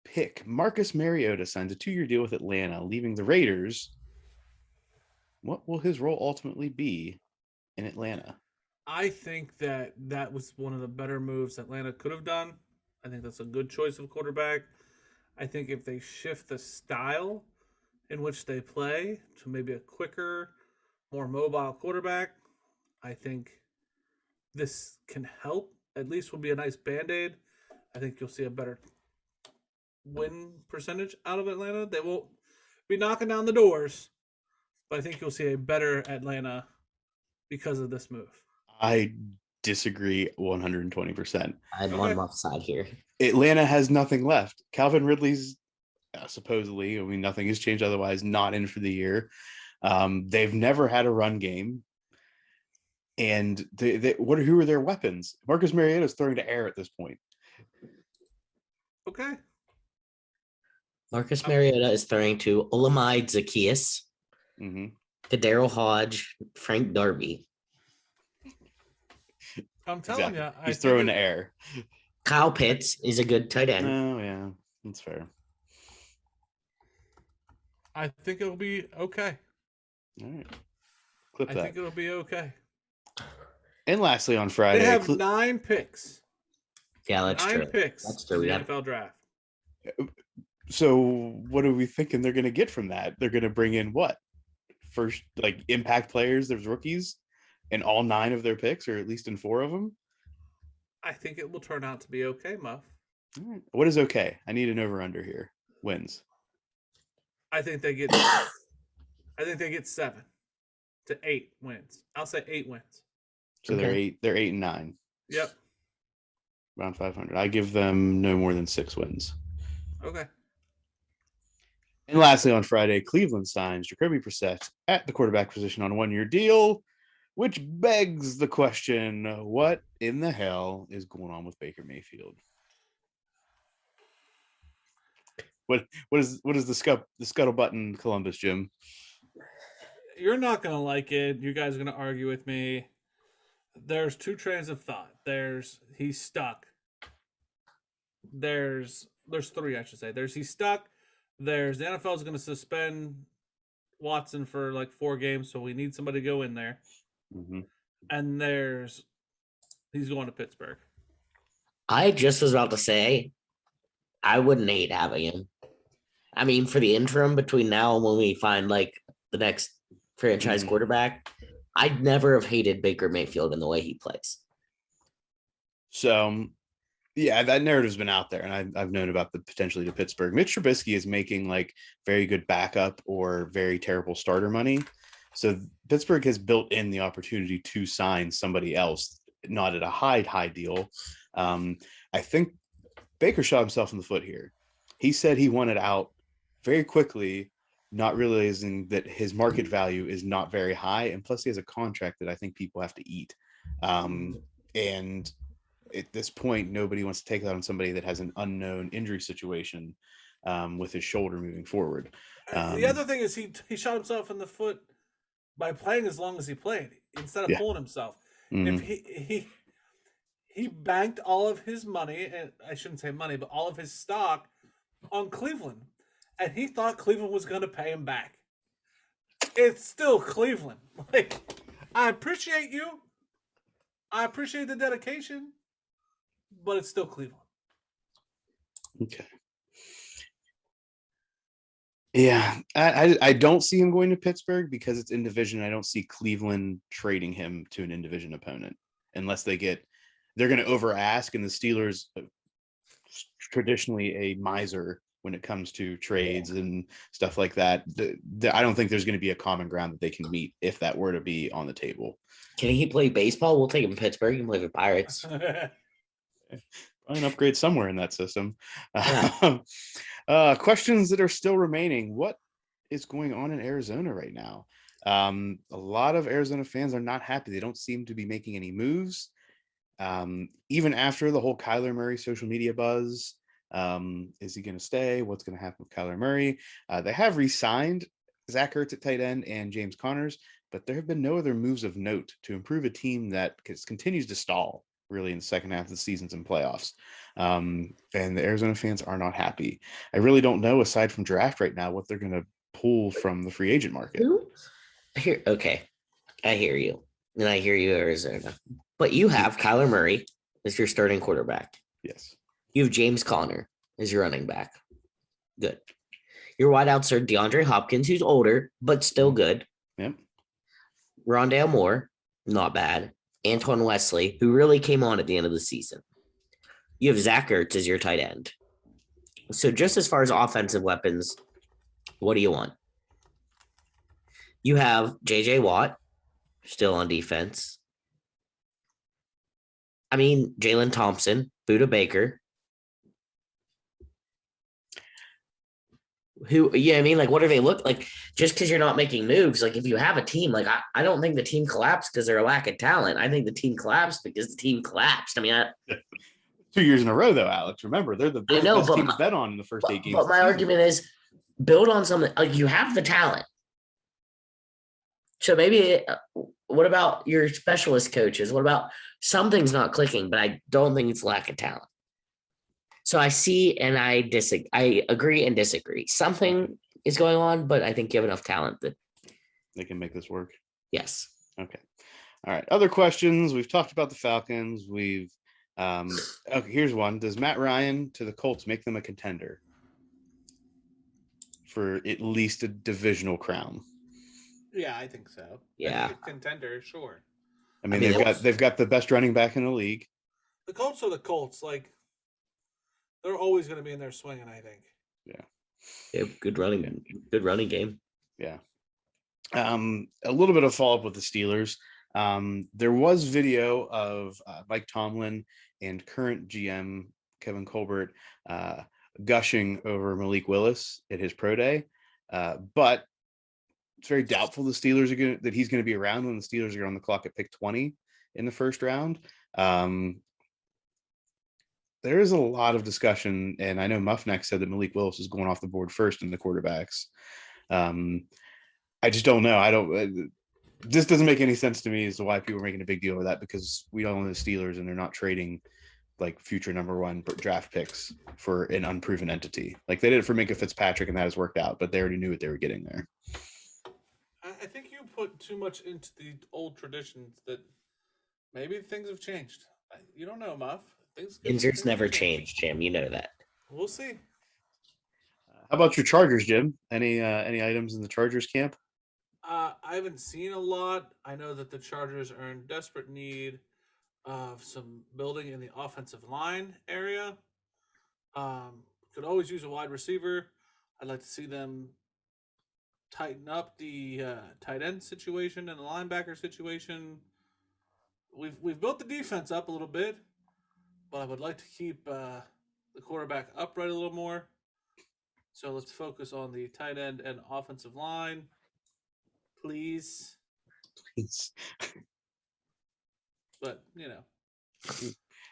pick Marcus Mariota signs a 2-year deal with Atlanta, leaving the Raiders. What will his role ultimately be in Atlanta? I think that was one of the better moves Atlanta could have done. I think that's a good choice of quarterback. I think if they shift the style in which they play to maybe a quicker, more mobile quarterback, I think this can help. At least will be a nice Band-Aid. I think you'll see a better win percentage out of Atlanta. They won't be knocking down the doors, but I think you'll see a better Atlanta because of this move. I disagree 120%. I'm on Muff side here. Atlanta has nothing left. Calvin Ridley's supposedly, nothing has changed otherwise, not in for the year. They've never had a run game. And who are their weapons? Marcus Mariota is throwing to air at this point. Okay. Marcus Mariota is throwing to Olamide Zaccheaus, Kadero Hodge, Frank Darby. I'm telling you, he's throwing to air. Kyle Pitts is a good tight end. Oh yeah, that's fair. I think it'll be okay. All right, I think it'll be okay. And lastly, on Friday, they have 9 picks. Yeah, that's true. 9 picks. That's true. In the NFL draft. So what are we thinking they're going to get from that? They're going to bring in what? First, like, impact players, there's rookies in all 9 of their picks, or at least in 4 of them? I think it will turn out to be okay, Muff. All right. What is okay? I need an over-under here. Wins. I think they get 7 to 8 wins. I'll say 8 wins. So they're 8 and 9. Yep. Around 500. I give them no more than 6 wins. Okay. And lastly, on Friday, Cleveland signs Jacoby Brissett at the quarterback position on a 1-year deal, which begs the question, what in the hell is going on with Baker Mayfield? What is the scuttlebutt in Columbus, Jim? You're not going to like it. You guys are going to argue with me. There's 2 trains of thought. He's stuck. There's 3, I should say. He's stuck. There's the NFL is going to suspend Watson for like 4 games, so we need somebody to go in there. And he's going to Pittsburgh. I just was about to say, I wouldn't hate having him. I mean, for the interim between now and when we find like the next franchise quarterback, I'd never have hated Baker Mayfield in the way he plays. So, yeah, that narrative's been out there, and I've known about the potentially to Pittsburgh. Mitch Trubisky is making like very good backup or very terrible starter money. So Pittsburgh has built in the opportunity to sign somebody else not at a high deal. I think Baker shot himself in the foot here. He said he wanted out very quickly, not realizing that his market value is not very high, and plus he has a contract that I think people have to eat. And at this point, nobody wants to take that on somebody that has an unknown injury situation with his shoulder moving forward. The other thing is he shot himself in the foot by playing as long as he played instead of pulling himself. If he banked all of his money, and I shouldn't say money, but all of his stock on Cleveland, and he thought Cleveland was going to pay him back. It's still Cleveland. Like, I appreciate you. I appreciate the dedication, but it's still Cleveland. Okay. Yeah, I don't see him going to Pittsburgh because it's in division. I don't see Cleveland trading him to an in-division opponent unless they're going to over ask, and the Steelers traditionally a miser when it comes to trades and stuff like that. I don't think there's going to be a common ground that they can meet if that were to be on the table. Can he play baseball? We'll take him to Pittsburgh. He can play for Pirates. An upgrade somewhere in that system. Yeah. Questions that are still remaining. What is going on in Arizona right now? A lot of Arizona fans are not happy. They don't seem to be making any moves. Even after the whole Kyler Murray social media buzz, is he going to stay? What's going to happen with Kyler Murray? They have re-signed Zach Ertz at tight end and James Connors, but there have been no other moves of note to improve a team that continues to stall really in the second half of the seasons and playoffs. And the Arizona fans are not happy. I really don't know, aside from draft right now, what they're going to pull from the free agent market. Okay. I hear you. And I hear you, Arizona. But you have Kyler Murray as your starting quarterback. Yes. You have James Conner as your running back. Good. Your wideouts are DeAndre Hopkins, who's older, but still good. Yep. Rondale Moore, not bad. Antoine Wesley, who really came on at the end of the season. You have Zach Ertz as your tight end. So just as far as offensive weapons, what do you want? You have J.J. Watt, still on defense. I mean, Jalen Thompson, Buda Baker. Who, yeah, I mean, like, what do they look like? Just because you're not making moves, like, if you have a team, like, I don't think the team collapsed because they're a lack of talent. I think the team collapsed because the team collapsed. I mean, 2 years in a row, though, Alex. Remember, they're the best team to bet on in the first 8 games. But my argument is build on something. Like, you have the talent. So maybe, what about your specialist coaches? What about something's not clicking, but I don't think it's lack of talent. So I see and I disagree. I agree and disagree. Something is going on, but I think you have enough talent that they can make this work. Yes. Okay. All right. Other questions. We've talked about the Falcons. We've okay, here's one. Does Matt Ryan to the Colts make them a contender for at least a divisional crown? Yeah, I think so. Yeah. I think a contender, sure. I mean they've got the best running back in the league. The Colts are the Colts. Like, they're always going to be in there swinging, I think. Yeah. Good running game. Yeah. A little bit of follow-up with the Steelers. There was video of Mike Tomlin and current GM Kevin Colbert gushing over Malik Willis at his pro day, but it's very doubtful the Steelers are that he's going to be around when the Steelers are on the clock at pick 20 in the first round. There is a lot of discussion, and I know Muff next said that Malik Willis is going off the board first in the quarterbacks. I just don't know. This doesn't make any sense to me as to why people are making a big deal of that, because we don't know the Steelers and they're not trading like future number 1 draft picks for an unproven entity. Like they did it for Minka Fitzpatrick and that has worked out, but they already knew what they were getting there. I think you put too much into the old traditions that maybe things have changed. You don't know, Muff. Inserts never change, Jim. You know that. We'll see. How about your Chargers, Jim? Any items in the Chargers camp? I haven't seen a lot. I know that the Chargers are in desperate need of some building in the offensive line area. Could always use a wide receiver. I'd like to see them tighten up the tight end situation and the linebacker situation. we've built the defense up a little bit, but I would like to keep the quarterback upright a little more. So let's focus on the tight end and offensive line, please. But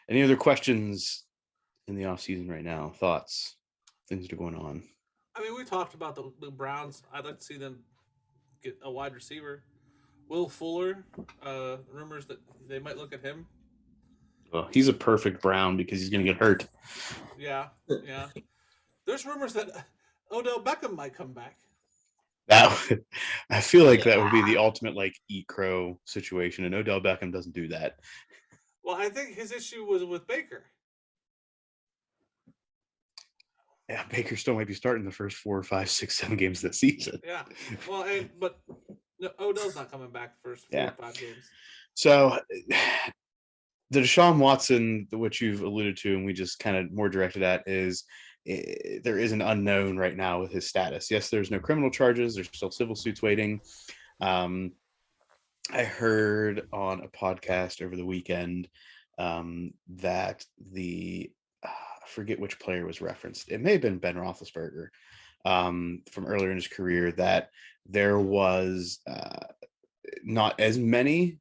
Any other questions in the offseason right now? Thoughts? Things that are going on? I mean, we talked about the Browns. I'd like to see them get a wide receiver. Will Fuller, rumors that they might look at him. Well, he's a perfect Brown because he's going to get hurt. Yeah. There's rumors that Odell Beckham might come back. I feel like that would be the ultimate eat crow situation, and Odell Beckham doesn't do that. Well, I think his issue was with Baker. Yeah, Baker still might be starting the first 4, 5, 6, 7 games of the season. Yeah. Well, but Odell's not coming back the first 4 or 5 games. So the Deshaun Watson, which you've alluded to, and we just kind of more directed at, is there is an unknown right now with his status. Yes, there's no criminal charges. There's still civil suits waiting. I heard on a podcast over the weekend that I forget which player was referenced. It may have been Ben Roethlisberger from earlier in his career, that there was not as many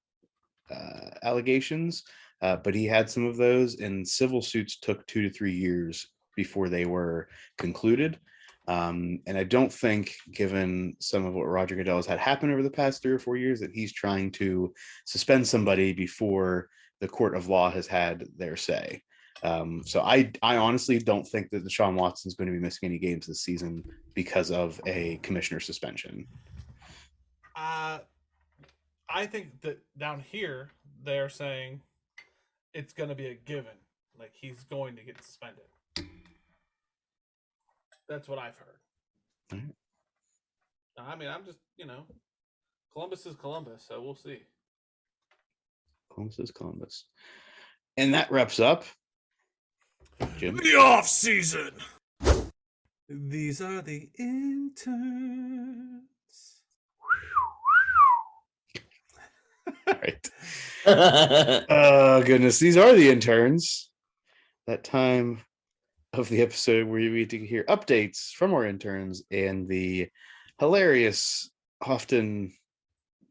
allegations, but he had some of those, and civil suits took 2 to 3 years before they were concluded. And I don't think, given some of what Roger Goodell has had happen over the past 3 or 4 years, that he's trying to suspend somebody before the court of law has had their say. So I honestly don't think that Deshaun Watson is going to be missing any games this season because of a commissioner suspension. I think that down here they're saying it's going to be a given. Like, he's going to get suspended. That's what I've heard. Right. I mean, I'm just, Columbus is Columbus, so we'll see. Columbus is Columbus. And that wraps up Jim. The off-season. These are the interns. All right. Oh, goodness. These are the interns. That time of the episode where you get to hear updates from our interns and the hilarious, often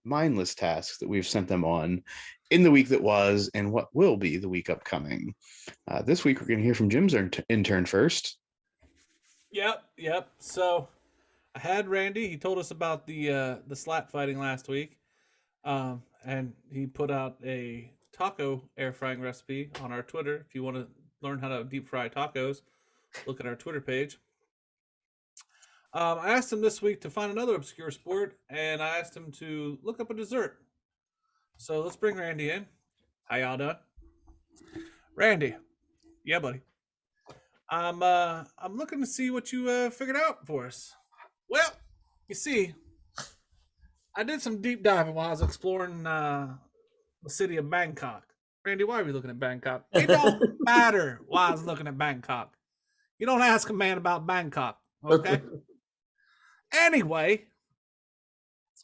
mindless tasks that we've sent them on in the week that was and what will be the week upcoming. This week, we're going to hear from Jim's intern first. Yep. So I had Randy. He told us about the slap fighting last week. And he put out a taco air frying recipe on our Twitter. If you want to learn how to deep fry tacos, look at our Twitter page. I asked him this week to find another obscure sport, and I asked him to look up a dessert. So let's bring Randy in. How y'all doing? Randy. Yeah, buddy. I'm looking to see what you figured out for us. Well, you see, I did some deep diving while I was exploring the city of Bangkok. Randy, why are we looking at Bangkok? It don't matter why I was looking at Bangkok. You don't ask a man about Bangkok, okay? Anyway,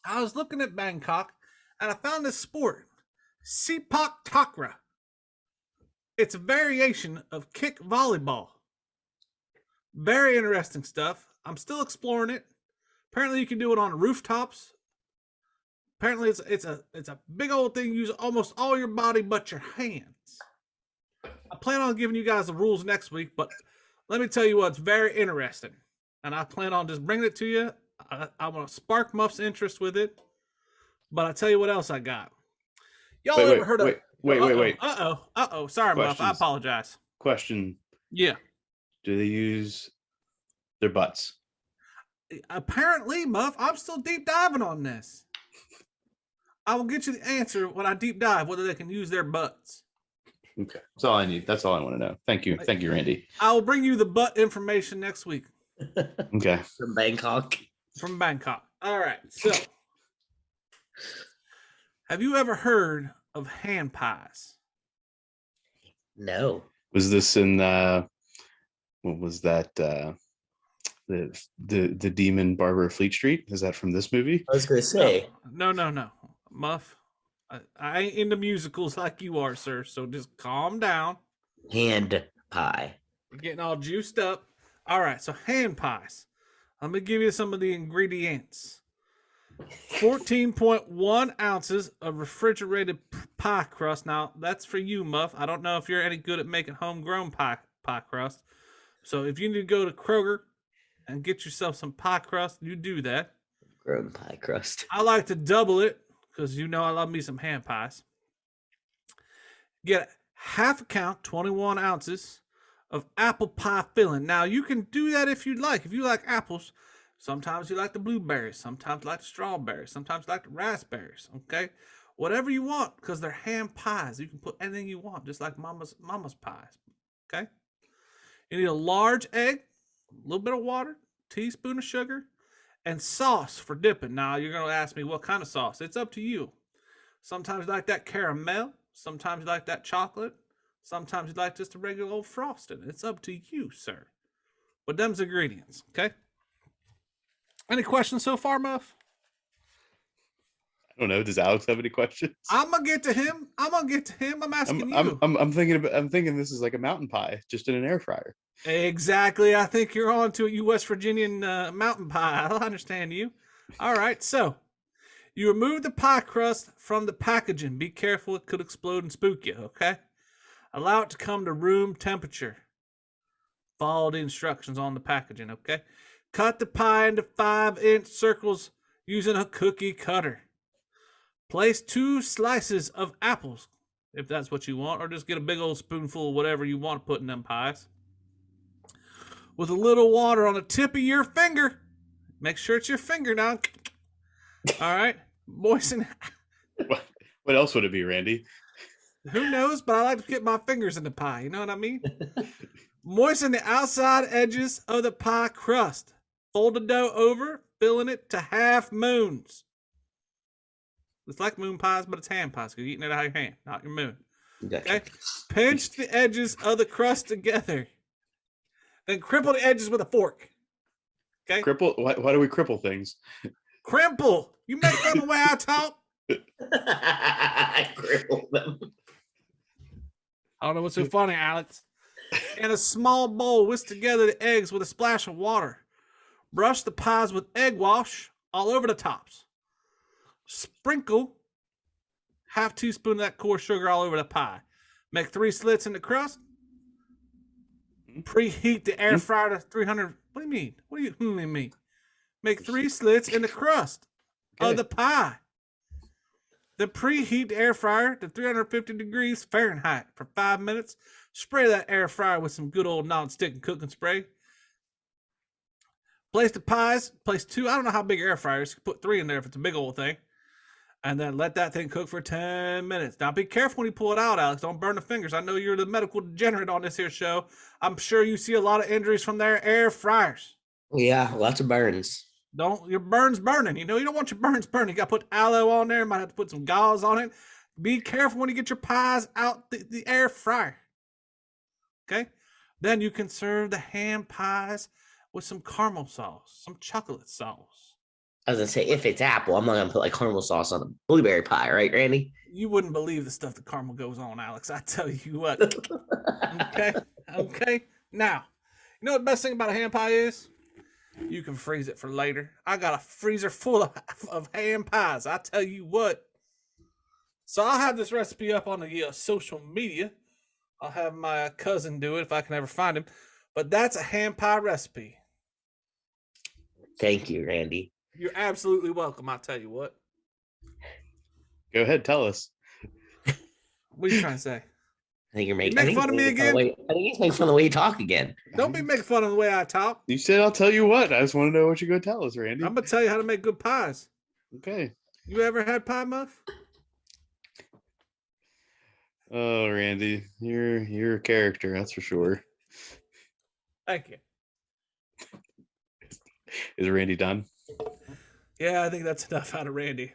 I was looking at Bangkok, and I found this sport, Sepak Takraw. It's a variation of kick volleyball. Very interesting stuff. I'm still exploring it. Apparently, you can do it on rooftops. Apparently, it's a big old thing. You use almost all your body but your hands. I plan on giving you guys the rules next week, but let me tell you what's very interesting. And I plan on just bringing it to you. I want to spark Muff's interest with it. But I tell you what else I got. Y'all ever heard of... Wait. Uh-oh. Sorry, Muff. I apologize. Question. Yeah. Do they use their butts? Apparently, Muff, I'm still deep diving on this. I will get you the answer when I deep dive, whether they can use their butts. Okay. That's all I need. That's all I want to know. Thank you. Thank you, Randy. I will bring you the butt information next week. Okay. From Bangkok. All right. So, have you ever heard of hand pies? No. Was this in what was that? The demon barber of Fleet Street? Is that from this movie? I was going to say. No. Muff, I ain't into musicals like you are, sir. So just calm down. Hand pie. You're getting all juiced up. All right, so hand pies. Let me give you some of the ingredients. 14.1 ounces of refrigerated pie crust. Now, that's for you, Muff. I don't know if you're any good at making homegrown pie crust. So if you need to go to Kroger and get yourself some pie crust, you do that. Grown pie crust. I like to double it because you know I love me some hand pies. Get half a count, 21 ounces of apple pie filling. Now, you can do that if you'd like. If you like apples, sometimes you like the blueberries, sometimes you like the strawberries, sometimes you like the raspberries, okay? Whatever you want, because they're hand pies. You can put anything you want, just like mama's pies, okay? You need a large egg, a little bit of water, teaspoon of sugar, and sauce for dipping. Now, you're going to ask me what kind of sauce. It's up to you. Sometimes you like that caramel. Sometimes you like that chocolate. Sometimes you like just a regular old frosting. It's up to you, sir. But them's ingredients, okay? Any questions so far, Muff? I don't know. Does Alex have any questions? I'm gonna get to him. I'm asking you. I'm thinking this is like a mountain pie, just in an air fryer. Exactly. I think you're on to it, you West Virginian mountain pie. I understand you. All right. So you remove the pie crust from the packaging. Be careful; it could explode and spook you. Okay. Allow it to come to room temperature. Follow the instructions on the packaging. Okay. Cut the pie into 5-inch circles using a cookie cutter. Place 2 slices of apples, if that's what you want, or just get a big old spoonful of whatever you want to put in them pies. With a little water on the tip of your finger. Make sure it's your finger now. All right. Moisten. What else would it be, Randy? Who knows, but I like to get my fingers in the pie. You know what I mean? Moisten the outside edges of the pie crust. Fold the dough over, filling it to half moons. It's like moon pies, but it's hand pies because you're eating it out of your hand, not your moon. Gotcha. Okay? Pinch the edges of the crust together. Then cripple the edges with a fork. Okay? Cripple? Why do we cripple things? Crimple. You make fun of the way I talk? I crippled them. I don't know what's so funny, Alex. In a small bowl, whisk together the eggs with a splash of water. Brush the pies with egg wash all over the tops. Sprinkle half teaspoon of that coarse sugar all over the pie. Make 3 slits in the crust. Preheat the air fryer to 300. What do you mean? What do you mean? Make 3 slits in the crust of the pie. Then preheat the air fryer to 350 degrees Fahrenheit for 5 minutes. Spray that air fryer with some good old non-stick and cooking spray. Place the pies. Place 2. I don't know how big your air fryer is. You can put 3 in there if it's a big old thing. And then let that thing cook for 10 minutes. Now, be careful when you pull it out, Alex. Don't burn the fingers. I know you're the medical degenerate on this here show. I'm sure you see a lot of injuries from their air fryers. Yeah, lots of burns. Your burn's burning. You know, you don't want your burns burning. You got to put aloe on there. Might have to put some gauze on it. Be careful when you get your pies out the air fryer. Okay? Then you can serve the hand pies with some caramel sauce, some chocolate sauce. I was gonna say, if it's apple, I'm not gonna put like caramel sauce on a blueberry pie, right, Randy? You wouldn't believe the stuff that caramel goes on, Alex. I tell you what. Okay. Now, you know what the best thing about a hand pie is? You can freeze it for later. I got a freezer full of hand pies. I tell you what. So I'll have this recipe up on the social media. I'll have my cousin do it if I can ever find him. But that's a hand pie recipe. Thank you, Randy. You're absolutely welcome, I tell you what. Go ahead, tell us. What are you trying to say? I think you're making fun of me again? I think he's making fun of the way you talk again. Don't be making fun of the way I talk. You said I'll tell you what. I just want to know what you're going to tell us, Randy. I'm going to tell you how to make good pies. Okay. You ever had pie, Muff? Oh, Randy, you're a character, that's for sure. Thank you. Is Randy done? Yeah, I think that's enough out of Randy.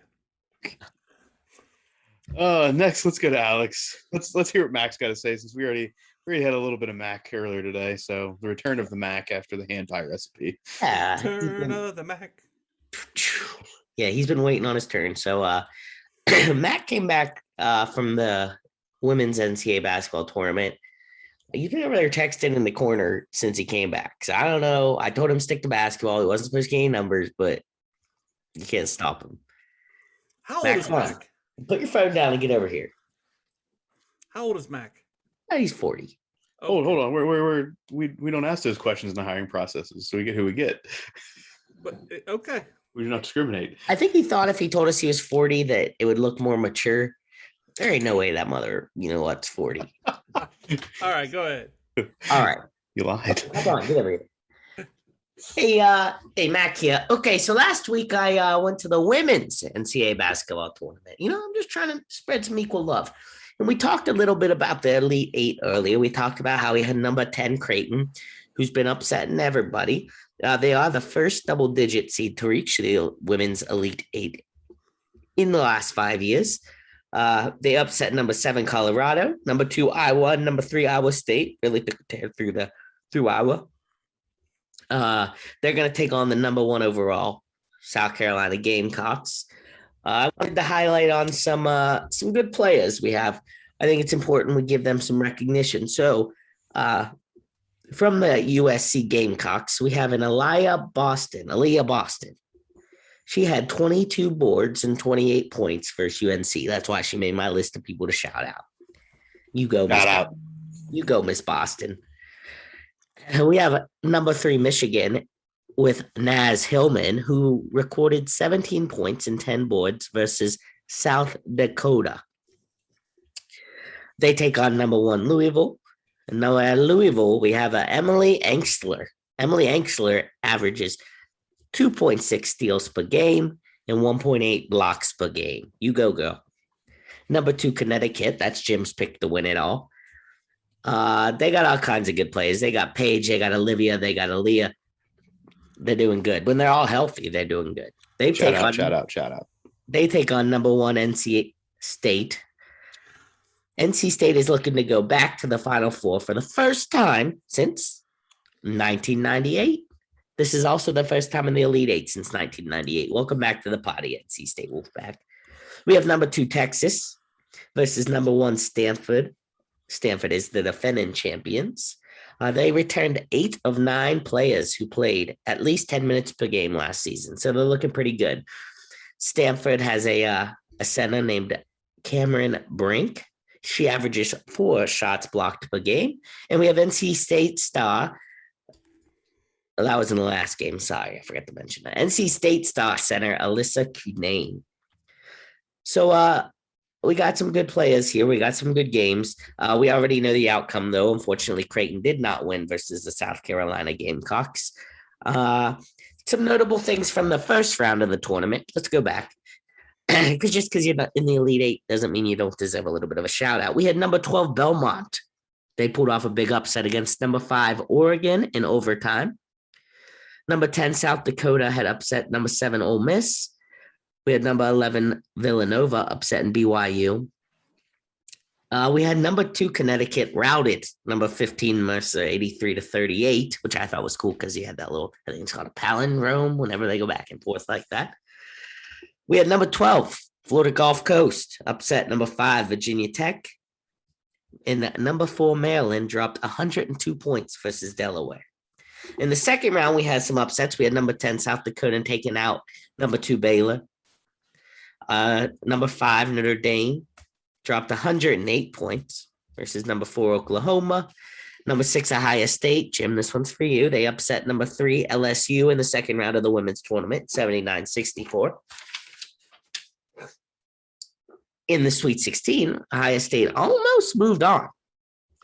Next, let's go to Alex. Let's hear what Mac's got to say, since we already had a little bit of Mac earlier today. So the return of the Mac after the hand pie recipe. Yeah, Turn of the Mac. Yeah, he's been waiting on his turn. So Matt came back from the women's NCAA basketball tournament. You've been over there texting in the corner since he came back. So I don't know. I told him stick to basketball. He wasn't supposed to gain numbers, but you can't stop him. How Mac, old is come on. Mac? Put your phone down and get over here. How old is Mac? He's 40. Hold on. We don't ask those questions in the hiring processes, so we get who we get. But okay. We do not discriminate. I think he thought if he told us he was 40 that it would look more mature. There ain't no way that mother, 40. All right, go ahead. All right. You lied. Hold on, get over here. Hey, Mac here. Okay, so last week I went to the women's NCAA basketball tournament. I'm just trying to spread some equal love. And we talked a little bit about the Elite Eight earlier. We talked about how we had number 10 Creighton, who's been upsetting everybody. They are the first double-digit seed to reach the women's Elite Eight in the last 5 years. They upset number 7 Colorado, number 2 Iowa, and number 3 Iowa State. Really took a tear through Iowa. They're going to take on the number 1 overall South Carolina Gamecocks. I wanted to highlight on some good players we have. I think it's important we give them some recognition. So from the USC Gamecocks, we have an Aaliyah Boston. She had 22 boards and 28 points versus UNC. That's why she made my list of people to shout out. You go, Miss. Shout out. You go, Miss Boston. We have number 3 Michigan with Naz Hillman, who recorded 17 points and 10 boards versus South Dakota. They take on number 1 Louisville. And now at Louisville, we have Emily Engstler. Emily Engstler averages 2.6 steals per game and 1.8 blocks per game. You go, girl. Number 2 Connecticut. That's Jim's pick to win it all. They got all kinds of good players. They got Paige, they got Olivia, they got Aaliyah. They're doing good. When they're all healthy, they're doing good. Shout out. They take on number 1 NC State. NC State is looking to go back to the Final Four for the first time since 1998. This is also the first time in the Elite Eight since 1998. Welcome back to the party, NC State Wolfpack. We have number 2 Texas versus number 1 Stanford. Stanford is the defending champions. They returned 8 of 9 players who played at least 10 minutes per game last season, so they're looking pretty good. Stanford has a center named Cameron Brink. She averages 4 shots blocked per game. And we have NC State star. That was in the last game. Sorry, I forgot to mention that. NC State star center Alyssa Cunane. So we got some good players here. We got some good games. We already know the outcome, though. Unfortunately, Creighton did not win versus the South Carolina Gamecocks. Some notable things from the first round of the tournament. Let's go back. Because you're not in the Elite Eight doesn't mean you don't deserve a little bit of a shout out. We had number 12 Belmont. They pulled off a big upset against number 5 Oregon in overtime. Number 10 South Dakota had upset number 7 Ole Miss. We had number 11 Villanova upsetting BYU. We had number 2 Connecticut routed number 15 Mercer 83-38, which I thought was cool because he had that little, I think it's called a palindrome whenever they go back and forth like that. We had number 12 Florida Gulf Coast upset number 5 Virginia Tech. And number 4 Maryland dropped 102 points versus Delaware. In the second round, we had some upsets. We had number 10 South Dakota taking out number 2 Baylor. Number 5 Notre Dame dropped 108 points versus number 4 Oklahoma. Number 6 Ohio State. Jim, this one's for you. They upset number 3 LSU in the second round of the women's tournament, 79-64. In the Sweet 16, Ohio State almost moved on.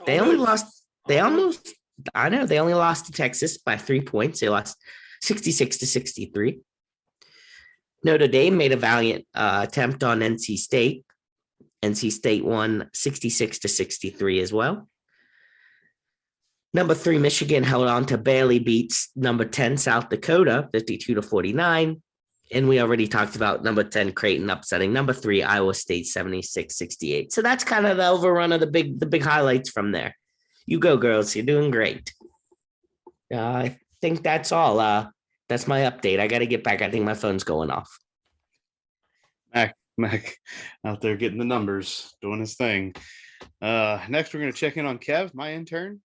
They only lost to Texas by 3 points. They lost 66-63. Notre Dame made a valiant attempt on NC State. NC State won 66-63 as well. Number 3 Michigan held on to barely beats number 10 South Dakota 52-49. And we already talked about number 10 Creighton upsetting number 3 Iowa State 76-68. So that's kind of the overrun of the big highlights from there. You go, girls. You're doing great. I think that's all. That's my update. I got to get back. I think my phone's going off. Mac, Mac out there getting the numbers, doing his thing. Next, we're going to check in on Kev, my intern.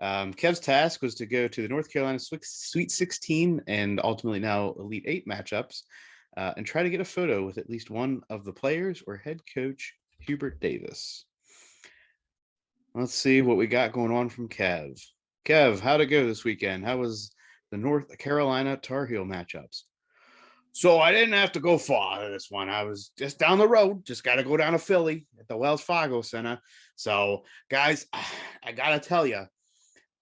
Kev's task was to go to the North Carolina Sweet 16 and ultimately now Elite 8 matchups and try to get a photo with at least one of the players or head coach Hubert Davis. Let's see what we got going on from Kev. Kev, how'd it go this weekend? How was the North Carolina Tar Heel matchups? So I didn't have to go far to this one. I was just down the road. Just got to go down to Philly at the Wells Fargo Center. So, guys, I got to tell you,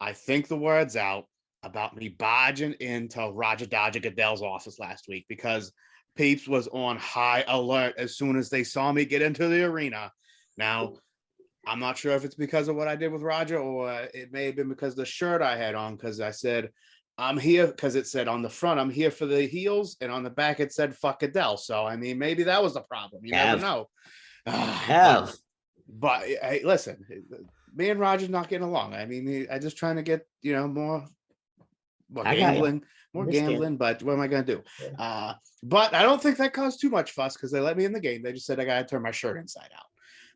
I think the word's out about me barging into Roger Dodger Goodell's office last week because Peeps was on high alert as soon as they saw me get into the arena. Now, I'm not sure if it's because of what I did with Roger or it may have been because of the shirt I had on because I said, I'm here because it said on the front, I'm here for the heels, and on the back it said fuck Adele. So I mean, maybe that was the problem. You never know. But hey, listen, me and Roger's not getting along. I mean, I just trying to get more gambling. But what am I gonna do? But I don't think that caused too much fuss because they let me in the game. They just said I gotta turn my shirt inside out.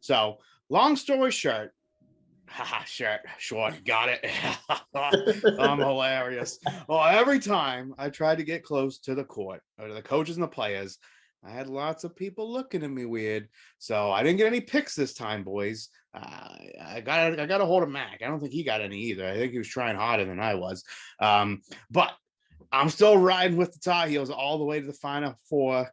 So long story short. Shirt short, got it. I'm hilarious. Well, every time I tried to get close to the court or to the coaches and the players, I had lots of people looking at me weird. So I didn't get any picks this time, boys. I got a hold of Mac. I don't think he got any either. I think he was trying harder than I was. But I'm still riding with the Tar Heels all the way to the Final Four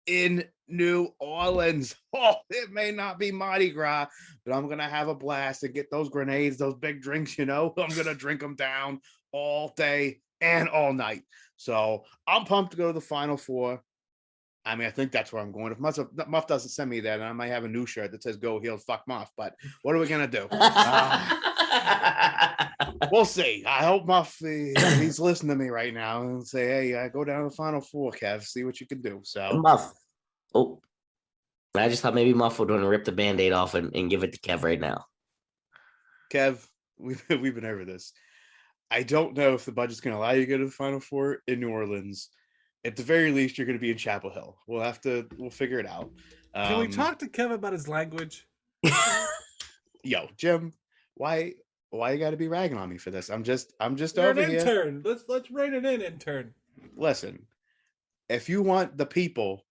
in New Orleans. Oh, it may not be Mardi Gras, but I'm going to have a blast and get those grenades, those big drinks, I'm going to drink them down all day and all night. So I'm pumped to go to the Final Four. I mean, I think that's where I'm going. If Muff doesn't send me that, and I might have a new shirt that says "Go Heels, fuck Muff." But what are we gonna do? We'll see. I hope Muff he's listening to me right now and say, "Hey, go down to the Final Four, Kev. See what you can do." So Muff. Oh, I just thought maybe Muff would want to rip the Band-Aid off and give it to Kev right now. Kev, we've been over this. I don't know if the budget's going to allow you to go to the Final Four in New Orleans. At the very least, you're going to be in Chapel Hill. We'll figure it out. Can we talk to Kev about his language? Yo, Jim, why you got to be ragging on me for this? I'm just You're over an intern. here. Let's rein it in, intern. Listen, if you want the people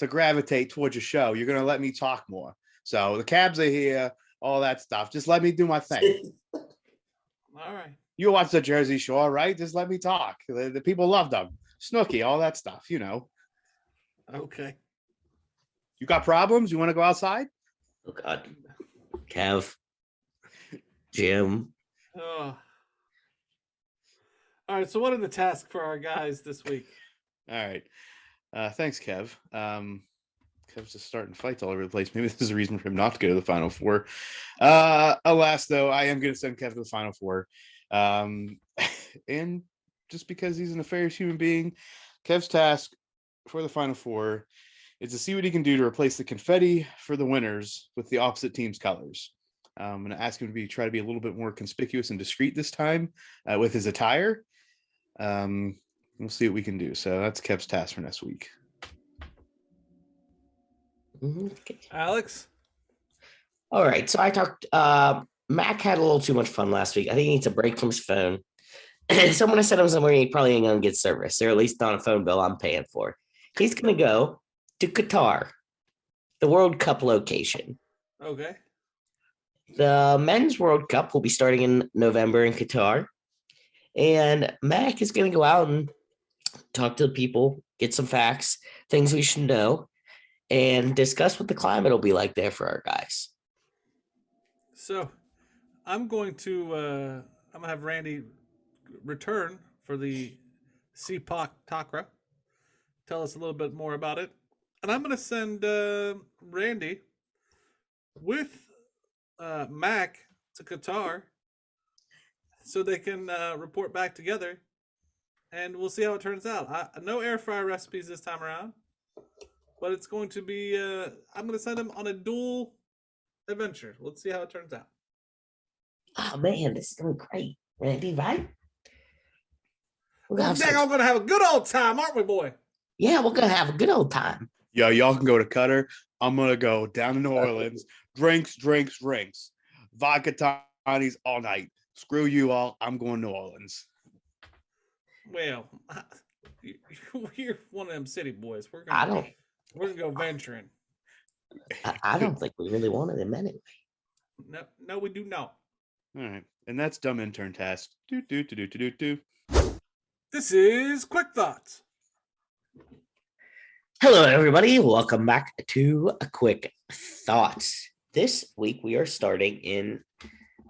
to gravitate towards your show, you're going to let me talk more. So the cabs are here, all that stuff. Just let me do my thing. All right. You watch the Jersey Shore, right? Just let me talk. The people love them. Snooki, all that stuff, Okay. You got problems? You want to go outside? Oh, God. Kev. Jim. Oh. All right. So what are the tasks for our guys this week? All right. Thanks, Kev. Kev's just starting fights all over the place. Maybe this is a reason for him not to go to the Final Four. Alas, though, I am going to send Kev to the Final Four. And just because he's a nefarious human being, Kev's task for the Final Four is to see what he can do to replace the confetti for the winners with the opposite team's colors. I'm going to ask him to try to be a little bit more conspicuous and discreet this time with his attire. We'll see what we can do. So that's Kev's task for next week. Okay. Alex? All right. So I talked, Mac had a little too much fun last week. I think he needs a break from his phone. Someone has sent him somewhere he probably ain't going to get service, or at least not a phone bill I'm paying for. He's going to go to Qatar, the World Cup location. Okay. The Men's World Cup will be starting in November in Qatar. And Mac is going to go out and talk to the people, get some facts, things we should know, and discuss what the climate will be like there for our guys. So I'm going to have Randy return for the CPOC Takra. Tell us a little bit more about it. And I'm going to send Randy with Mac to Qatar so they can report back together. And we'll see how it turns out. No air fryer recipes this time around. But it's going to be, I'm going to send them on a dual adventure. Let's see how it turns out. Oh, man, this is going great. Randy, right? We're going to have a good old time, aren't we, boy? Yeah, we're going to have a good old time. Yo, y'all can go to Qatar. I'm gonna go down to New Orleans. Drinks. Vodka toddies all night. Screw you all. I'm going to New Orleans. Well, you're one of them city boys. We're I gonna go venturing. don't think we really wanted him anyway. No, we do not. All right, and that's dumb intern task. Do. This is Quick Thoughts. Hello, everybody. Welcome back to a Quick Thoughts. This week we are starting in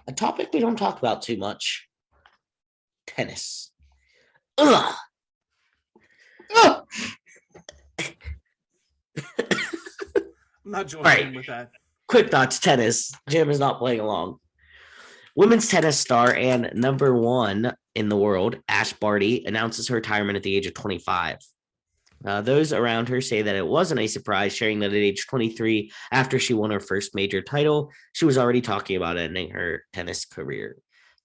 a topic we don't talk about too much: tennis. Ugh. Ugh. I'm not joining Right. in with that. Quick Thoughts tennis. Jim is not playing along. Women's tennis star and number one in the world, Ash Barty, announces her retirement at the age of 25. Those around her say that it wasn't a surprise, sharing that at age 23, after she won her first major title, she was already talking about ending her tennis career.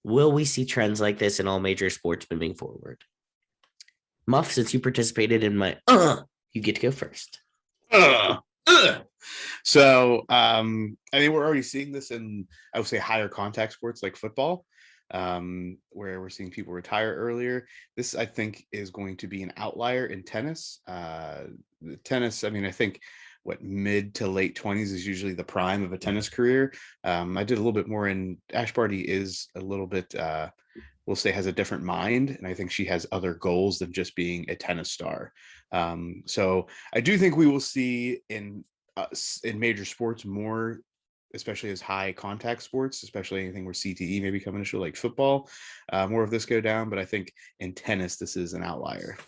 Will we see trends like this in all major sports moving forward? Muff, since you participated in my you get to go first. So I mean, we're already seeing this in, I would say, higher contact sports like football, where we're seeing people retire earlier. This, I think, is going to be an outlier in tennis. Tennis, I mean, I think mid to late 20s is usually the prime of a tennis career. I did a little bit more in Ash Barty is a little bit we'll say has a different mind, and I think she has other goals than just being a tennis star. So I do think we will see in major sports more, especially as high contact sports, especially anything where CTE may become an issue like football, more of this go down. But I think in tennis, this is an outlier.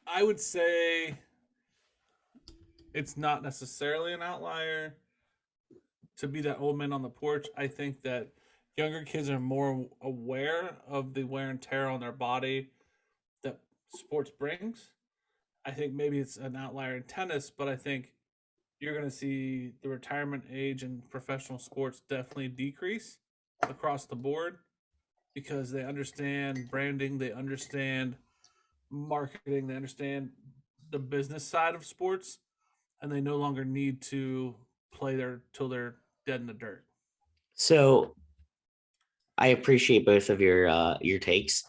I would say it's not necessarily an outlier to be that old man on the porch. I think that younger kids are more aware of the wear and tear on their body that sports brings. I think maybe it's an outlier in tennis, but I think you're going to see the retirement age in professional sports definitely decrease across the board because they understand branding, they understand marketing, they understand the business side of sports, and they no longer need to play there till they're dead in the dirt. So I appreciate both of your takes.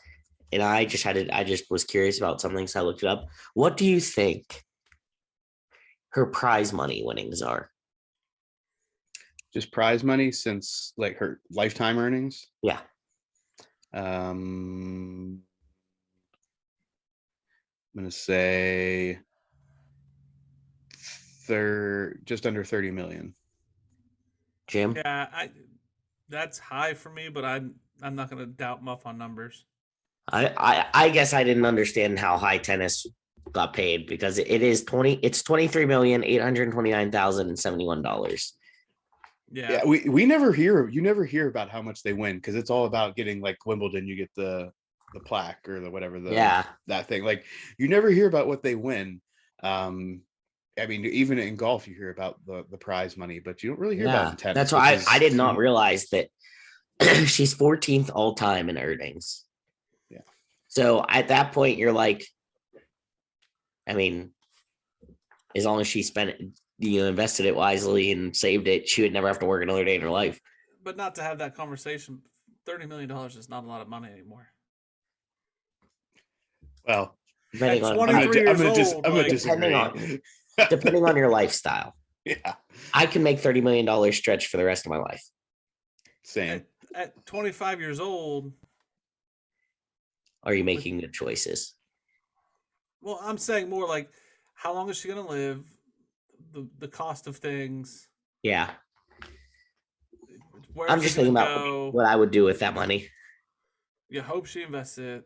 And I just was curious about something, so I looked it up. What do you think her prize money winnings are? Just prize money since like her lifetime earnings? Yeah. I'm going to say just under 30 million. Jim? Yeah, that's high for me, but I'm not going to doubt Muff on numbers. I guess I didn't understand how high tennis got paid because it's $23,829,071. Yeah, we never hear about how much they win because it's all about getting like Wimbledon, you get the plaque or the whatever that thing. Like you never hear about what they win. I mean, even in golf, you hear about the prize money, but you don't really hear about it in tennis. That's why I did not realize that she's 14th all time in earnings. Yeah. So at that point, you're like, I mean, as long as she invested it wisely and saved it, she would never have to work another day in her life. But not to have that conversation, $30 million is not a lot of money anymore. Well, depending on your lifestyle. Yeah. I can make $30 million stretch for the rest of my life. Same. At 25 years old. Are you making good choices? Well, I'm saying more like, how long is she going to live? The cost of things. Yeah. I'm just thinking about what I would do with that money. You hope she invests it.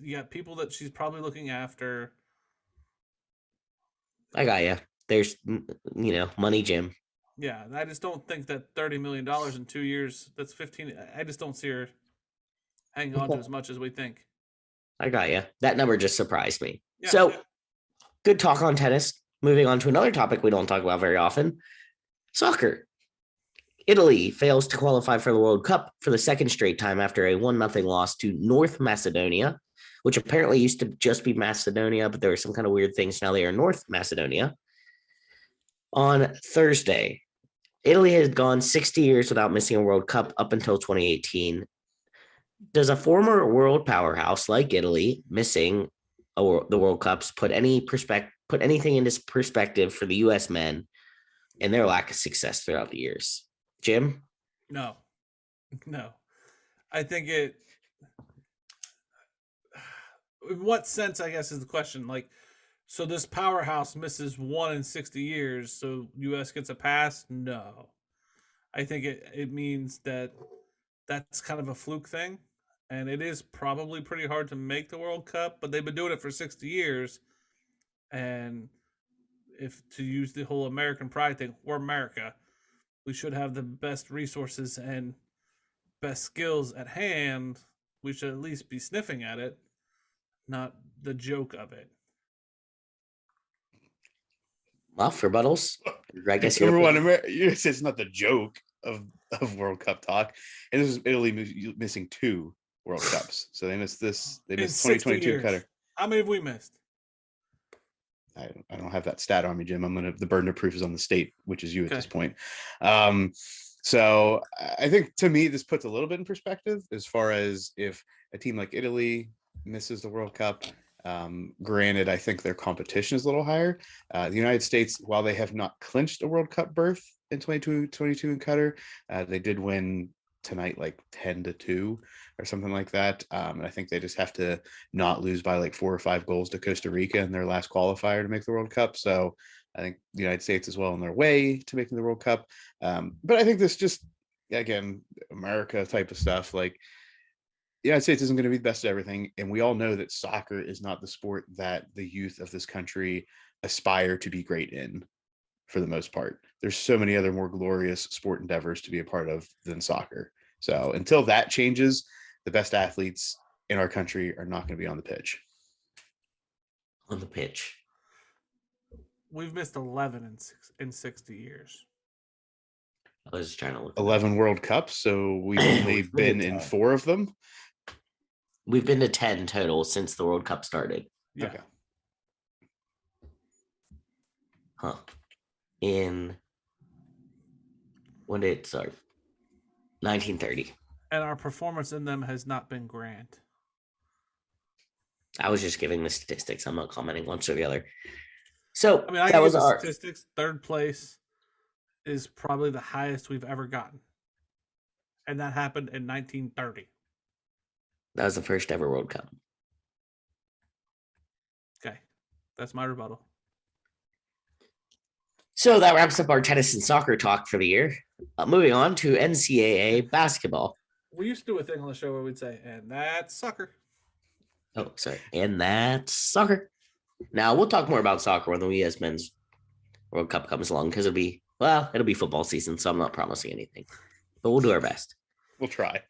You got people that she's probably looking after. I got you. There's, money, Jim. Yeah, I just don't think that $30 million in 2 years, that's 15. I just don't see her hanging on to as much as we think. I got you. That number just surprised me. Yeah, so, good talk on tennis. Moving on to another topic we don't talk about very often, soccer. Italy fails to qualify for the World Cup for the second straight time after a 1-0 loss to North Macedonia. which apparently used to just be Macedonia, but there were some kind of weird things. Now they are North Macedonia. On Thursday, Italy has gone 60 years without missing a World Cup up until 2018. Does a former world powerhouse like Italy missing the World Cups put anything into perspective for the U.S. men and their lack of success throughout the years? Jim? No. I think it. In what sense, I guess, is the question. Like, so this powerhouse misses 1 in 60 years, so U.S. gets a pass? No. I think it means that that's kind of a fluke thing. And it is probably pretty hard to make the World Cup, but they've been doing it for 60 years. And if to use the whole American pride thing, we're America. We should have the best resources and best skills at hand. We should at least be sniffing at it, not the joke of it. Muff, rebuttals? I guess number one, you say it's not the joke of World Cup talk. And this is Italy missing 2 World Cups. So they missed this. They missed 2022 Qatar. How many have we missed? I don't have that stat on me, Jim. The burden of proof is on the state, which is you at this point. So I think to me, this puts a little bit in perspective as far as if a team like Italy misses the World Cup. Granted, I think their competition is a little higher. The United States, while they have not clinched a World Cup berth in 2022 in Qatar, they did win tonight like 10-2 or something like that. And I think they just have to not lose by like 4 or 5 goals to Costa Rica in their last qualifier to make the World Cup. So I think the United States is well on their way to making the World Cup. But I think this just, again, America type of stuff, like the United States isn't going to be the best at everything. And we all know that soccer is not the sport that the youth of this country aspire to be great in for the most part. There's so many other more glorious sport endeavors to be a part of than soccer. So until that changes, the best athletes in our country are not going to be on the pitch. On the pitch. We've missed 11 in 60 years. I was just trying to look. 11 World Cups, so we've only been in 4 of them. We've been to 10 total since the World Cup started. Yeah. Okay. Huh. When did it start? 1930. And our performance in them has not been grand. I was just giving the statistics. I'm not commenting one or the other. So I mean, I that was the our statistics. 3rd place is probably the highest we've ever gotten. And that happened in 1930. That was the first ever World Cup. Okay. That's my rebuttal. So that wraps up our tennis and soccer talk for the year. Moving on to NCAA basketball. We used to do a thing on the show where we'd say, and that's soccer. Oh, sorry. And that's soccer. Now, we'll talk more about soccer when the U.S. Men's World Cup comes along because it'll be football season, so I'm not promising anything. But we'll do our best. We'll try.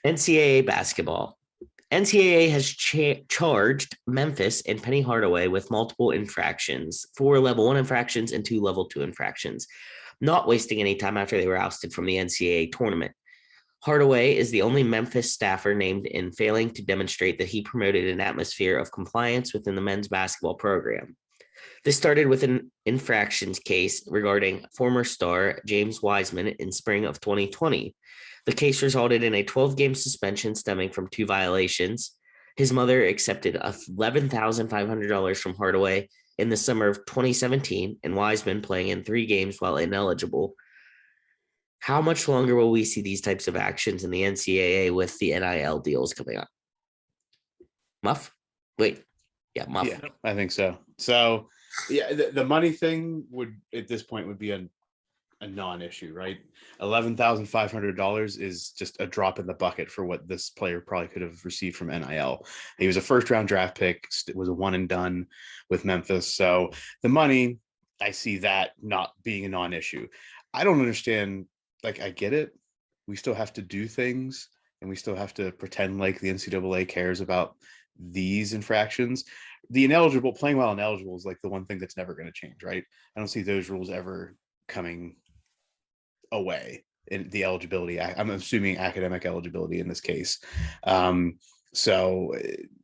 NCAA basketball. NCAA has charged Memphis and Penny Hardaway with multiple infractions, 4 level 1 infractions and 2 level 2 infractions, not wasting any time after they were ousted from the NCAA tournament. Hardaway is the only Memphis staffer named in failing to demonstrate that he promoted an atmosphere of compliance within the men's basketball program. This started with an infractions case regarding former star James Wiseman in spring of 2020. The case resulted in a 12-game suspension stemming from 2 violations. His mother accepted $11,500 from Hardaway in the summer of 2017, and Wiseman playing in 3 games while ineligible. How much longer will we see these types of actions in the NCAA with the NIL deals coming up? Muff? Wait. Yeah, Muff. Yeah, I think so. So, yeah, the money thing would, at this point, would be a non-issue, right? $11,500 is just a drop in the bucket for what this player probably could have received from NIL. He was a 1st-round draft pick, was a one and done with Memphis. So the money, I see that not being a non-issue. I don't understand. Like, I get it. We still have to do things, and we still have to pretend like the NCAA cares about these infractions. The playing while ineligible is like the one thing that's never going to change, right? I don't see those rules ever coming away in the eligibility. I'm assuming academic eligibility in this case. So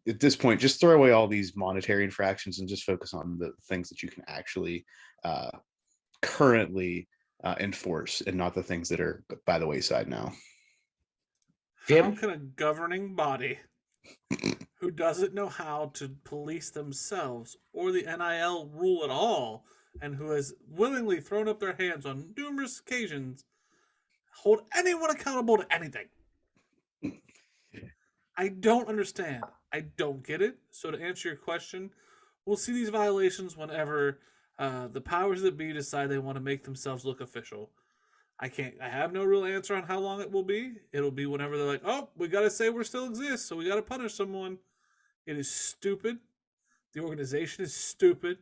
at this point, just throw away all these monetary infractions and just focus on the things that you can actually currently enforce, and not the things that are by the wayside now. How Jim? can a governing body who doesn't know how to police themselves or the NIL rule at all, and who has willingly thrown up their hands on numerous occasions, hold anyone accountable to anything? I don't understand. I don't get it. So to answer your question, we'll see these violations whenever the powers that be decide they want to make themselves look official. I have no real answer on how long it will be. It'll be whenever they're like, oh, we got to say we still exist, so we got to punish someone. It is stupid. The organization is stupid.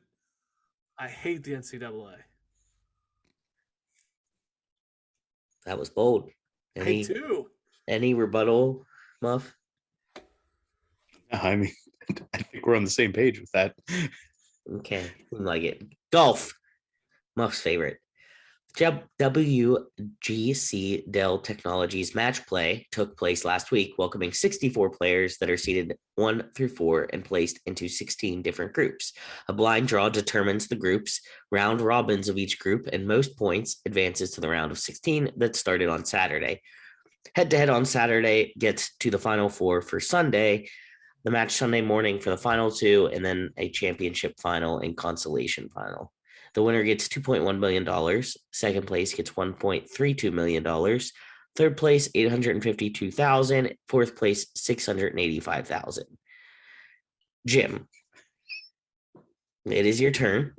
I hate the NCAA. That was bold. I do. Any rebuttal, Muff? I mean, I think we're on the same page with that. Okay, like it. Golf, Muff's favorite. WGC Dell Technologies match play took place last week, welcoming 64 players that are seeded 1 through 4 and placed into 16 different groups. A blind draw determines the groups, round robins of each group, and most points advances to the round of 16 that started on Saturday. Head-to-head on Saturday gets to the final 4 for Sunday, the match Sunday morning for the final 2, and then a championship final and consolation final. The winner gets $2.1 million. Second place gets $1.32 million. Third place, $852,000. Fourth place, $685,000. Jim, it is your turn.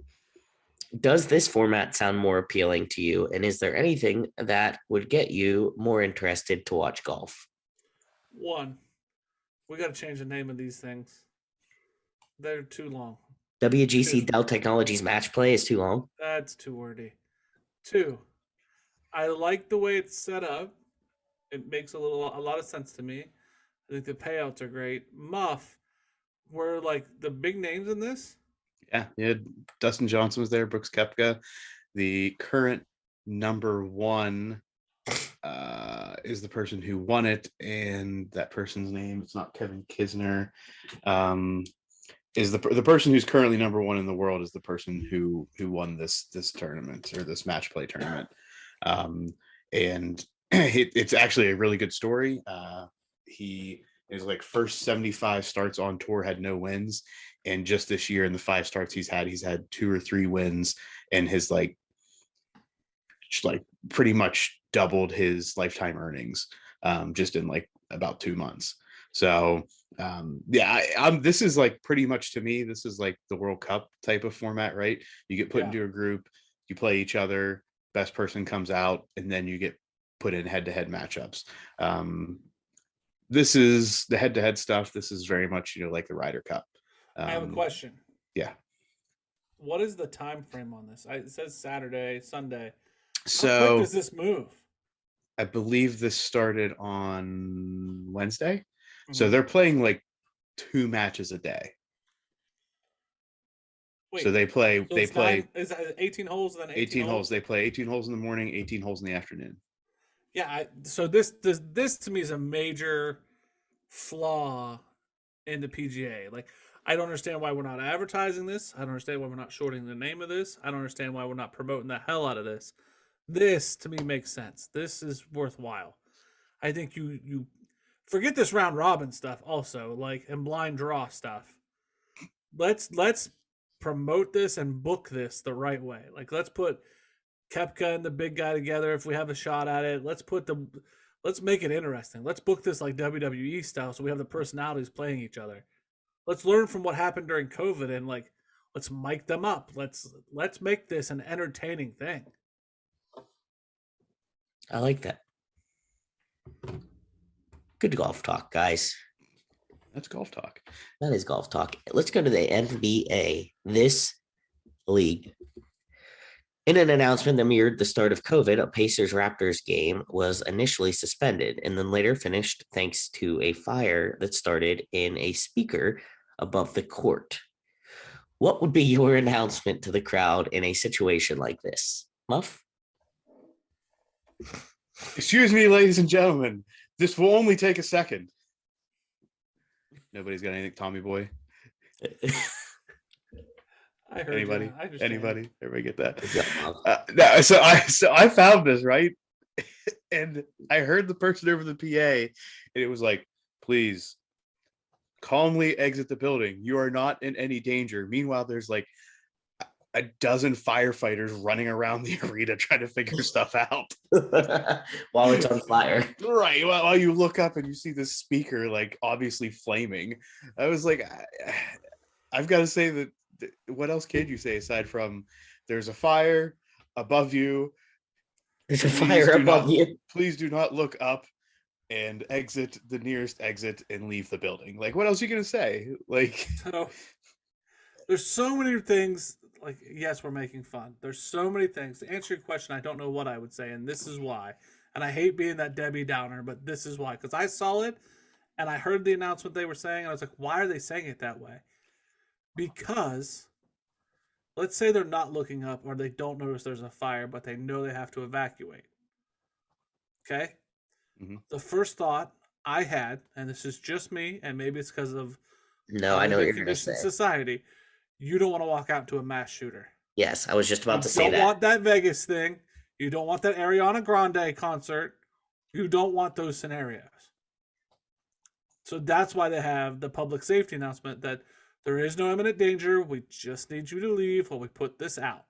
Does this format sound more appealing to you? And is there anything that would get you more interested to watch golf? One, we got to change the name of these things. They're too long. WGC Dell Technologies match play is too long. That's too wordy. 2, I like the way it's set up. It makes a lot of sense to me. I think the payouts are great. Muff, were like the big names in this. Yeah. Dustin Johnson was there, Brooks Koepka. The current number 1 is the person who won it, and that person's name, it's not Kevin Kisner. Is the person who's currently number 1 in the world is the person who won this tournament, or this match play tournament. And it's actually a really good story. He is like first 75 starts on tour, had no wins, and just this year in the 5 starts he's had 2 or 3 wins, and his like pretty much doubled his lifetime earnings just in like about 2 months. So this is like pretty much, to me, this is like the World Cup type of format, right? You get put into a group, you play each other, best person comes out, and then you get put in head-to-head matchups. This is the head-to-head stuff. This is very much, like the Ryder Cup. I have a question. Yeah. What is the time frame on this? It says Saturday, Sunday. So how quick does this move? I believe this started on Wednesday. So they're playing like 2 matches a day. Wait, so they play. Is that 18 holes and then 18 holes. They play 18 holes in the morning, 18 holes in the afternoon. Yeah. So this to me is a major flaw in the PGA. Like, I don't understand why we're not advertising this. I don't understand why we're not shorting the name of this. I don't understand why we're not promoting the hell out of this. This to me makes sense. This is worthwhile. I think you forget this round robin stuff also, like, and blind draw stuff. Let's promote this and book this the right way. Like, let's put Koepka and the big guy together if we have a shot at it. Let's make it interesting. Let's book this like WWE style, so we have the personalities playing each other. Let's learn from what happened during COVID and like let's mic them up. Let's make this an entertaining thing. I like that. Good golf talk, guys. That's golf talk. That is golf talk. Let's go to the NBA. This league. In an announcement that mirrored the start of COVID, a Pacers-Raptors game was initially suspended and then later finished thanks to a fire that started in a speaker above the court. What would be your announcement to the crowd in a situation like this? Muff? Excuse me, ladies and gentlemen. This will only take a second. Nobody's got anything. Tommy Boy. I heard Anybody? you. I understand. Anybody? Everybody get that? Good job, Muff. No. So I found this right, and I heard the person over the PA, and it was like, "Please, calmly exit the building. You are not in any danger." Meanwhile, there's like a dozen firefighters running around the arena trying to figure stuff out While it's on fire. Right. While you look up and you see this speaker like obviously flaming, I was like, I've got to say that. What else can you say aside from there's a fire above you? There's a fire above you. Please do not look up and exit the nearest exit and leave the building. Like, what else are you gonna say? Like, So there's so many things. Like, yes, we're making fun. There's so many things. To answer your question, I don't know what I would say, and this is why. And I hate being that Debbie Downer, but this is why. Because I saw it, and I heard the announcement they were saying, and I was like, why are they saying it that way? Because let's say they're not looking up or they don't notice there's a fire, but they know they have to evacuate. Okay? Mm-hmm. The first thought I had, and this is just me, and maybe it's because of I know what you're going to say. Society, you don't want to walk out into a mass shooter. Yes, I was just about to say that. You don't want that Vegas thing. You don't want that Ariana Grande concert. You don't want those scenarios. So that's why they have the public safety announcement that there is no imminent danger. We just need you to leave while we put this out.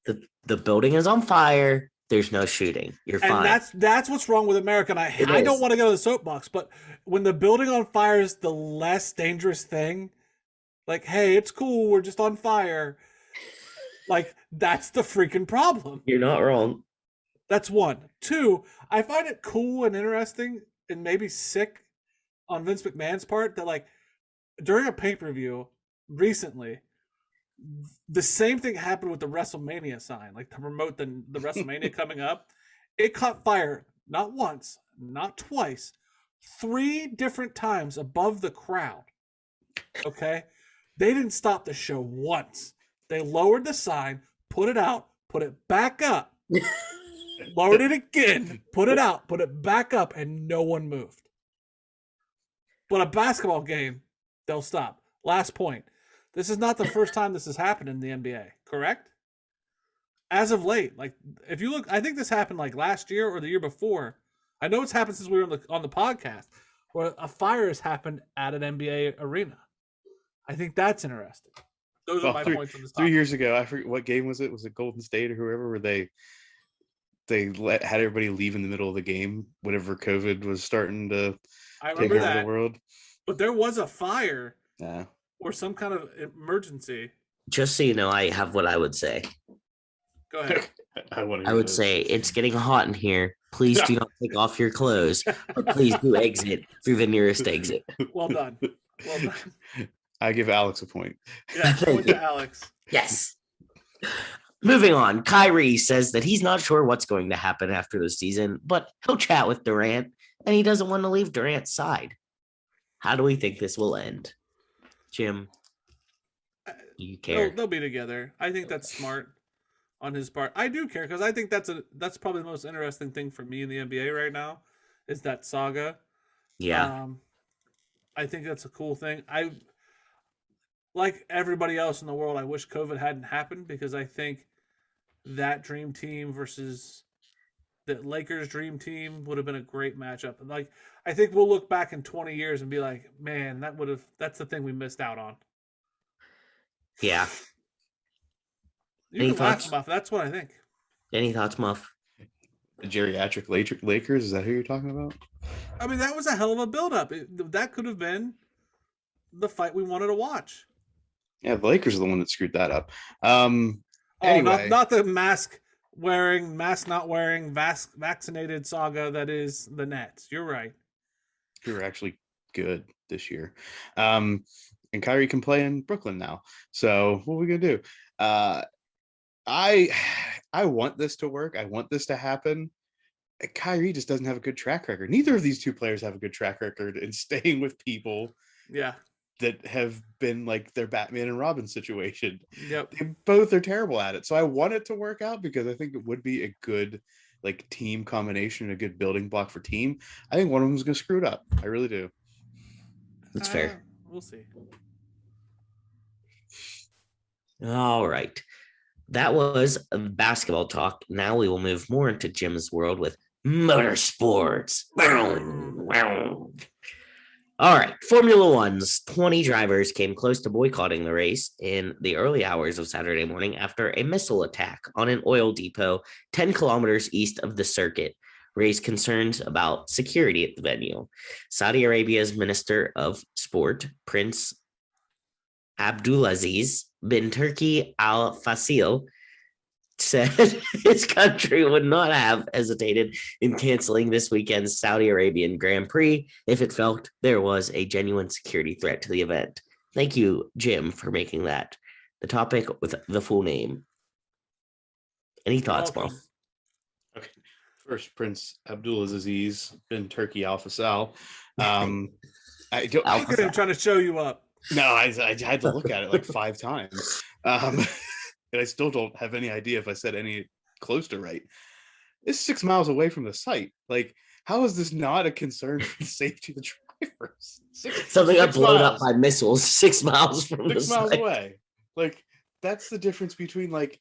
The building is on fire. There's no shooting. You're fine. And that's what's wrong with America. And I don't want to go to the soapbox, but when the building on fire is the less dangerous thing, like, hey, it's cool, we're just on fire. Like, that's the freaking problem. You're not wrong. That's one. Two, I find it cool and interesting and maybe sick on Vince McMahon's part that, like, during a pay-per-view recently, the same thing happened with the WrestleMania sign, like to promote the WrestleMania coming up. It caught fire not once, not twice, 3 different times above the crowd. Okay? They didn't stop the show once. They lowered the sign, put it out, put it back up, lowered it again, put it out, put it back up, and no one moved. But a basketball game, they'll stop. Last point. This is not the first time this has happened in the NBA, correct? As of late, like, if you look, I think this happened like last year or the year before. I know it's happened since we were on the podcast, where a fire has happened at an NBA arena. I think that's interesting. Those are my points on this topic. 3 years ago, I forget what game was it. Was it Golden State or whoever, where they had everybody leave in the middle of the game whenever COVID was starting to take over the world. But there was a fire. Yeah. Or some kind of emergency. Just so you know, I have what I would say. Go ahead. I would say it's getting hot in here. Please do not take off your clothes, but please do exit through the nearest exit. Well done. Well done. I give Alex a point. Yeah, point to Alex. Yes. Moving on, Kyrie says that he's not sure what's going to happen after the season, but he'll chat with Durant, and he doesn't want to leave Durant's side. How do we think this will end? Jim, do you care? They'll be together. I think that's smart on his part. I do care because I think that's probably the most interesting thing for me in the NBA right now is that saga. Yeah. I think that's a cool thing. I like everybody else in the world. I wish COVID hadn't happened because I think that dream team versus the Lakers dream team would have been a great matchup. And like, I think we'll look back in 20 years and be like, man, that's the thing we missed out on. Yeah. You can laugh, Muff. That's what I think. Any thoughts, Muff? The geriatric Lakers, is that who you're talking about? I mean, that was a hell of a build-up. That could have been the fight we wanted to watch. Yeah, the Lakers are the one that screwed that up. Anyway. Not the mask not wearing, vaccinated saga that is the Nets. You're right. We were actually good this year. And Kyrie can play in Brooklyn now. So what are we gonna do? I want this to work. I want this to happen. Kyrie just doesn't have a good track record. Neither of these two players have a good track record in staying with people. Yeah. That have been like their Batman and Robin situation. Yep. They both are terrible at it. So I want it to work out because I think it would be a good like team combination, a good building block for team. I think one of them is going to screw it up. I really do. That's fair. We'll see. All right. That was basketball talk. Now we will move more into Jim's world with motorsports. All right. Formula One's 20 drivers came close to boycotting the race in the early hours of Saturday morning after a missile attack on an oil depot 10 kilometers east of the circuit raised concerns about security at the venue. Saudi Arabia's Minister of Sport, Prince Abdulaziz bin Turki Al Fasil, said his country would not have hesitated in canceling this weekend's Saudi Arabian Grand Prix if it felt there was a genuine security threat to the event. Thank you, Jim, for making that the topic with the full name. Any thoughts, Muff? Okay. First, Prince Abdulaziz bin Turki Al Faisal. I don't. Look at him trying to show you up. No, I had to look at it like 5 times. And I still don't have any idea if I said any close to right. It's 6 miles away from the site. Like, how is this not a concern for the safety of the drivers? Something got blown up by missiles 6 miles from 6 the miles site. away. Like, that's the difference between like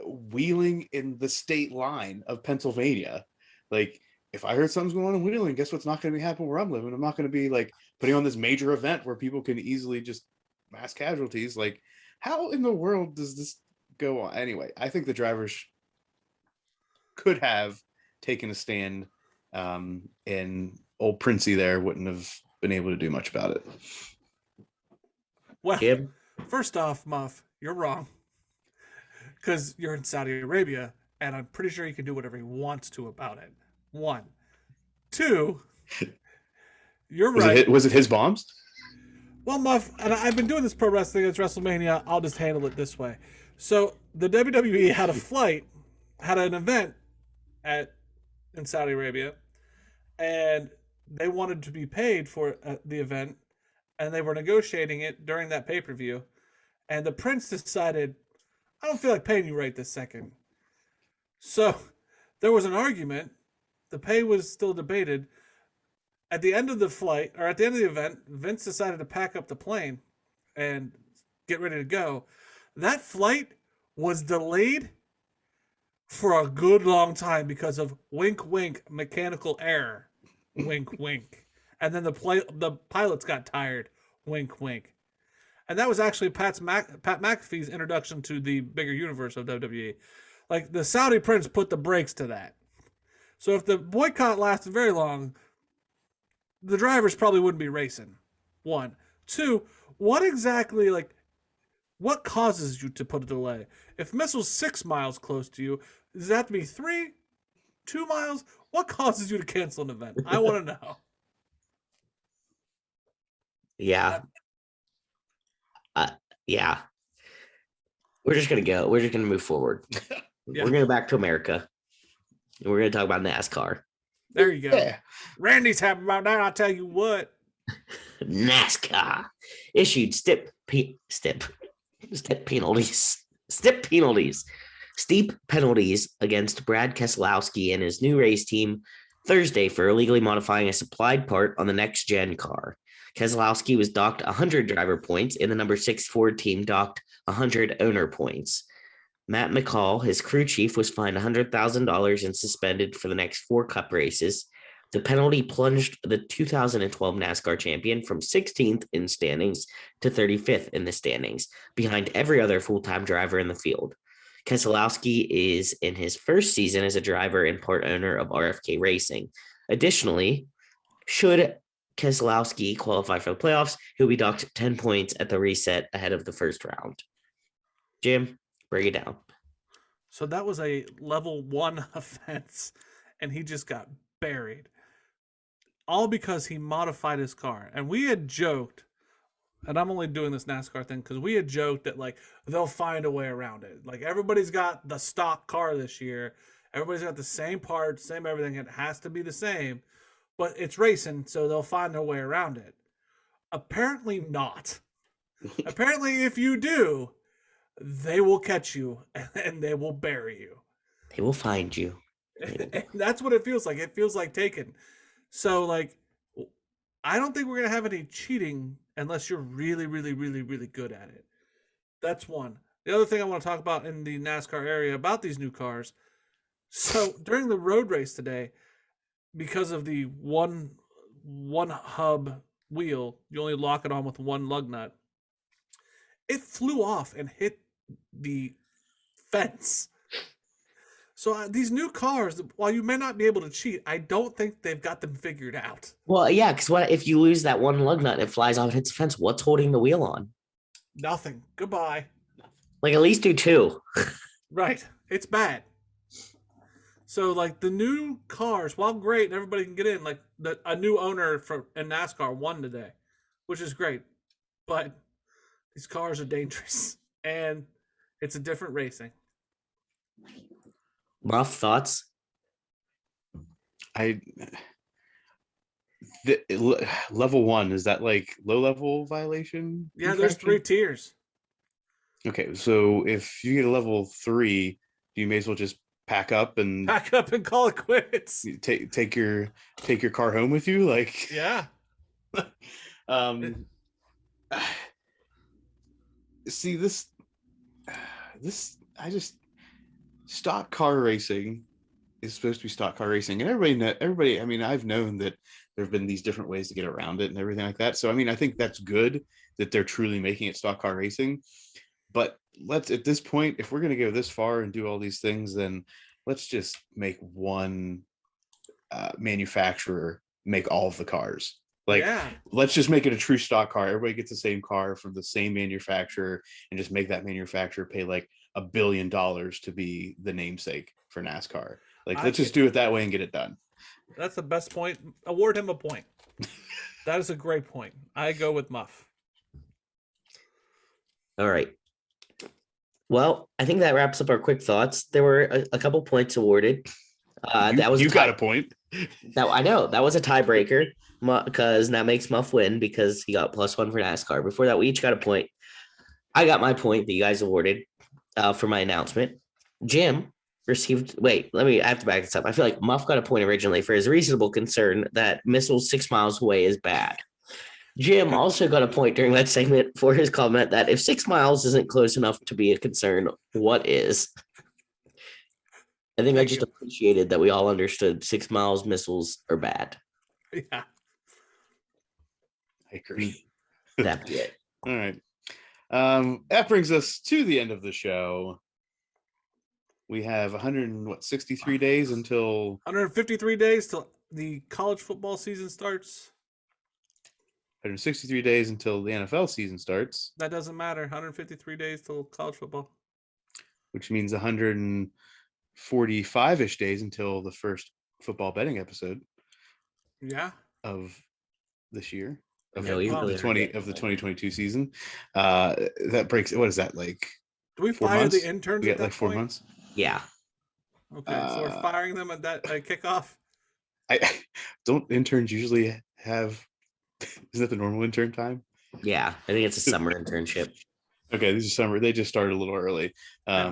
Wheeling in the state line of Pennsylvania. Like, if I heard something's going on in Wheeling, guess what's not going to be happening where I'm living? I'm not going to be like putting on this major event where people can easily just mass casualties. Like, how in the world does this go on? Anyway, I think the drivers could have taken a stand, and old Princey there wouldn't have been able to do much about it. Well, Jim? First off, Muff, you're wrong. Because you're in Saudi Arabia, and I'm pretty sure he can do whatever he wants to about it. 1. 2, you're right. Was it his bombs? Well, Muff, and I've been doing this pro wrestling against WrestleMania. I'll just handle it this way. So the WWE had an event in Saudi Arabia, and they wanted to be paid for the event, and they were negotiating it during that pay-per-view, and the prince decided, I don't feel like paying you right this second. So there was an argument. The pay was still debated. At the end of the flight, or at the end of the event, Vince decided to pack up the plane and get ready to go. That flight was delayed for a good long time because of wink, wink, mechanical error. Wink, wink. And then the pilots got tired. Wink, wink. And that was actually Pat McAfee's introduction to the bigger universe of WWE. Like, the Saudi prince put the brakes to that. So if the boycott lasted very long, the drivers probably wouldn't be racing. 1. 2, what causes you to put a delay? If missile's 6 miles close to you, does it have to be 3? 2 miles? What causes you to cancel an event? I want to know. Yeah. Yeah. We're just going to move forward. Yeah. We're going to go back to America. And we're going to talk about NASCAR. There you go. Yeah. Randy's happy about that. I'll tell you what. NASCAR issued steep penalties against Brad Keselowski and his new race team Thursday for illegally modifying a supplied part on the next gen car. Keselowski was docked 100 driver points, and the number 6 Ford team docked 100 owner points. Matt McCall, his crew chief, was fined $100,000 and suspended for the next 4 Cup races. The penalty plunged the 2012 NASCAR champion from 16th in standings to 35th in the standings, behind every other full-time driver in the field. Keselowski is in his first season as a driver and part owner of RFK Racing. Additionally, should Keselowski qualify for the playoffs, he'll be docked 10 points at the reset ahead of the first round. Jim, break it down. So that was a level 1 offense, and he just got buried. All because he modified his car. And we had joked, and I'm only doing this NASCAR thing because we had joked that, like, they'll find a way around it. Like, everybody's got the stock car this year. Everybody's got the same parts, same everything. It has to be the same. But it's racing, so they'll find their way around it. Apparently not. Apparently, if you do, they will catch you and they will bury you. They will find you. And that's what it feels like. It feels like Taken. So, like, I don't think we're going to have any cheating unless you're really, really, really, really good at it. That's one. The other thing I want to talk about in the NASCAR area about these new cars. So during the road race today, because of the one hub wheel, you only lock it on with one lug nut. It flew off and hit the fence. So these new cars, while you may not be able to cheat, I don't think they've got them figured out. Well, yeah, because what if you lose that one lug nut and it flies off and hits the fence? What's holding the wheel on? Nothing. Goodbye. Like, at least do two. Right. It's bad. So, like, the new cars, while great and everybody can get in, like, a new owner in NASCAR won today, which is great. But these cars are dangerous, and it's a different racing. Muff, thoughts? Level 1, is that like low level violation? Yeah, there's 3 tiers. Okay, so if you get a level 3, you may as well just pack up and call it quits. Take your car home with you, like yeah. See this stock car racing is supposed to be stock car racing, and everybody. I mean, I've known that there have been these different ways to get around it and everything like that. So, I mean, I think that's good that they're truly making it stock car racing. But at this point, if we're going to go this far and do all these things, then let's just make one manufacturer make all of the cars. Like, let's just make it a true stock car. Everybody gets the same car from the same manufacturer, and just make that manufacturer pay like $1 billion to be the namesake for NASCAR. Like, let's just do it that way and get it done. That's the best point. Award him a point. That is a great point. I go with Muff. All right. Well, I think that wraps up our quick thoughts. There were a couple points awarded. You got a point. Now, I know that was a tiebreaker because that makes Muff win because he got +1 for NASCAR. Before that, we each got a point. I got my point that you guys awarded for my announcement. Jim received. I have to back this up. I feel like Muff got a point originally for his reasonable concern that missiles 6 miles away is bad. Jim also got a point during that segment for his comment that if 6 miles isn't close enough to be a concern, what is? I think I just appreciated that we all understood 6 miles missiles are bad. Yeah. I agree. That'd be it. All right. That brings us to the end of the show. We have 163 days until 153 days till the college football season starts. 163 days until the NFL season starts. That doesn't matter. 153 days till college football. Which means 145-ish days until the first football betting episode. Yeah. Of this year. Of the 2022 season. That breaks, what is that, like? Do we fire the interns? We got like 4 months? Yeah. Okay, so we're firing them at that kickoff. Don't interns usually have? Is that the normal intern time? Yeah, I think it's a summer internship. Okay, this is summer. They just started a little early. They're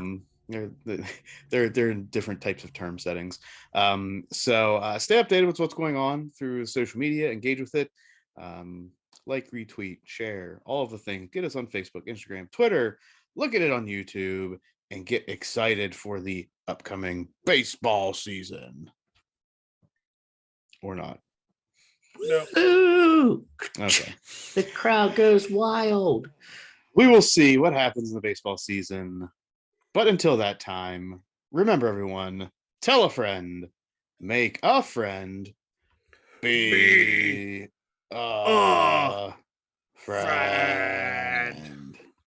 in different types of term settings. So stay updated with what's going on through social media. Engage with it. Like, retweet, share, all of the things. Get us on Facebook, Instagram, Twitter. Look at it on YouTube, and get excited for the upcoming baseball season. Or not. No. Ooh, okay. The crowd goes wild. We will see what happens in the baseball season. But until that time, remember, everyone, tell a friend, make a friend, be a friend.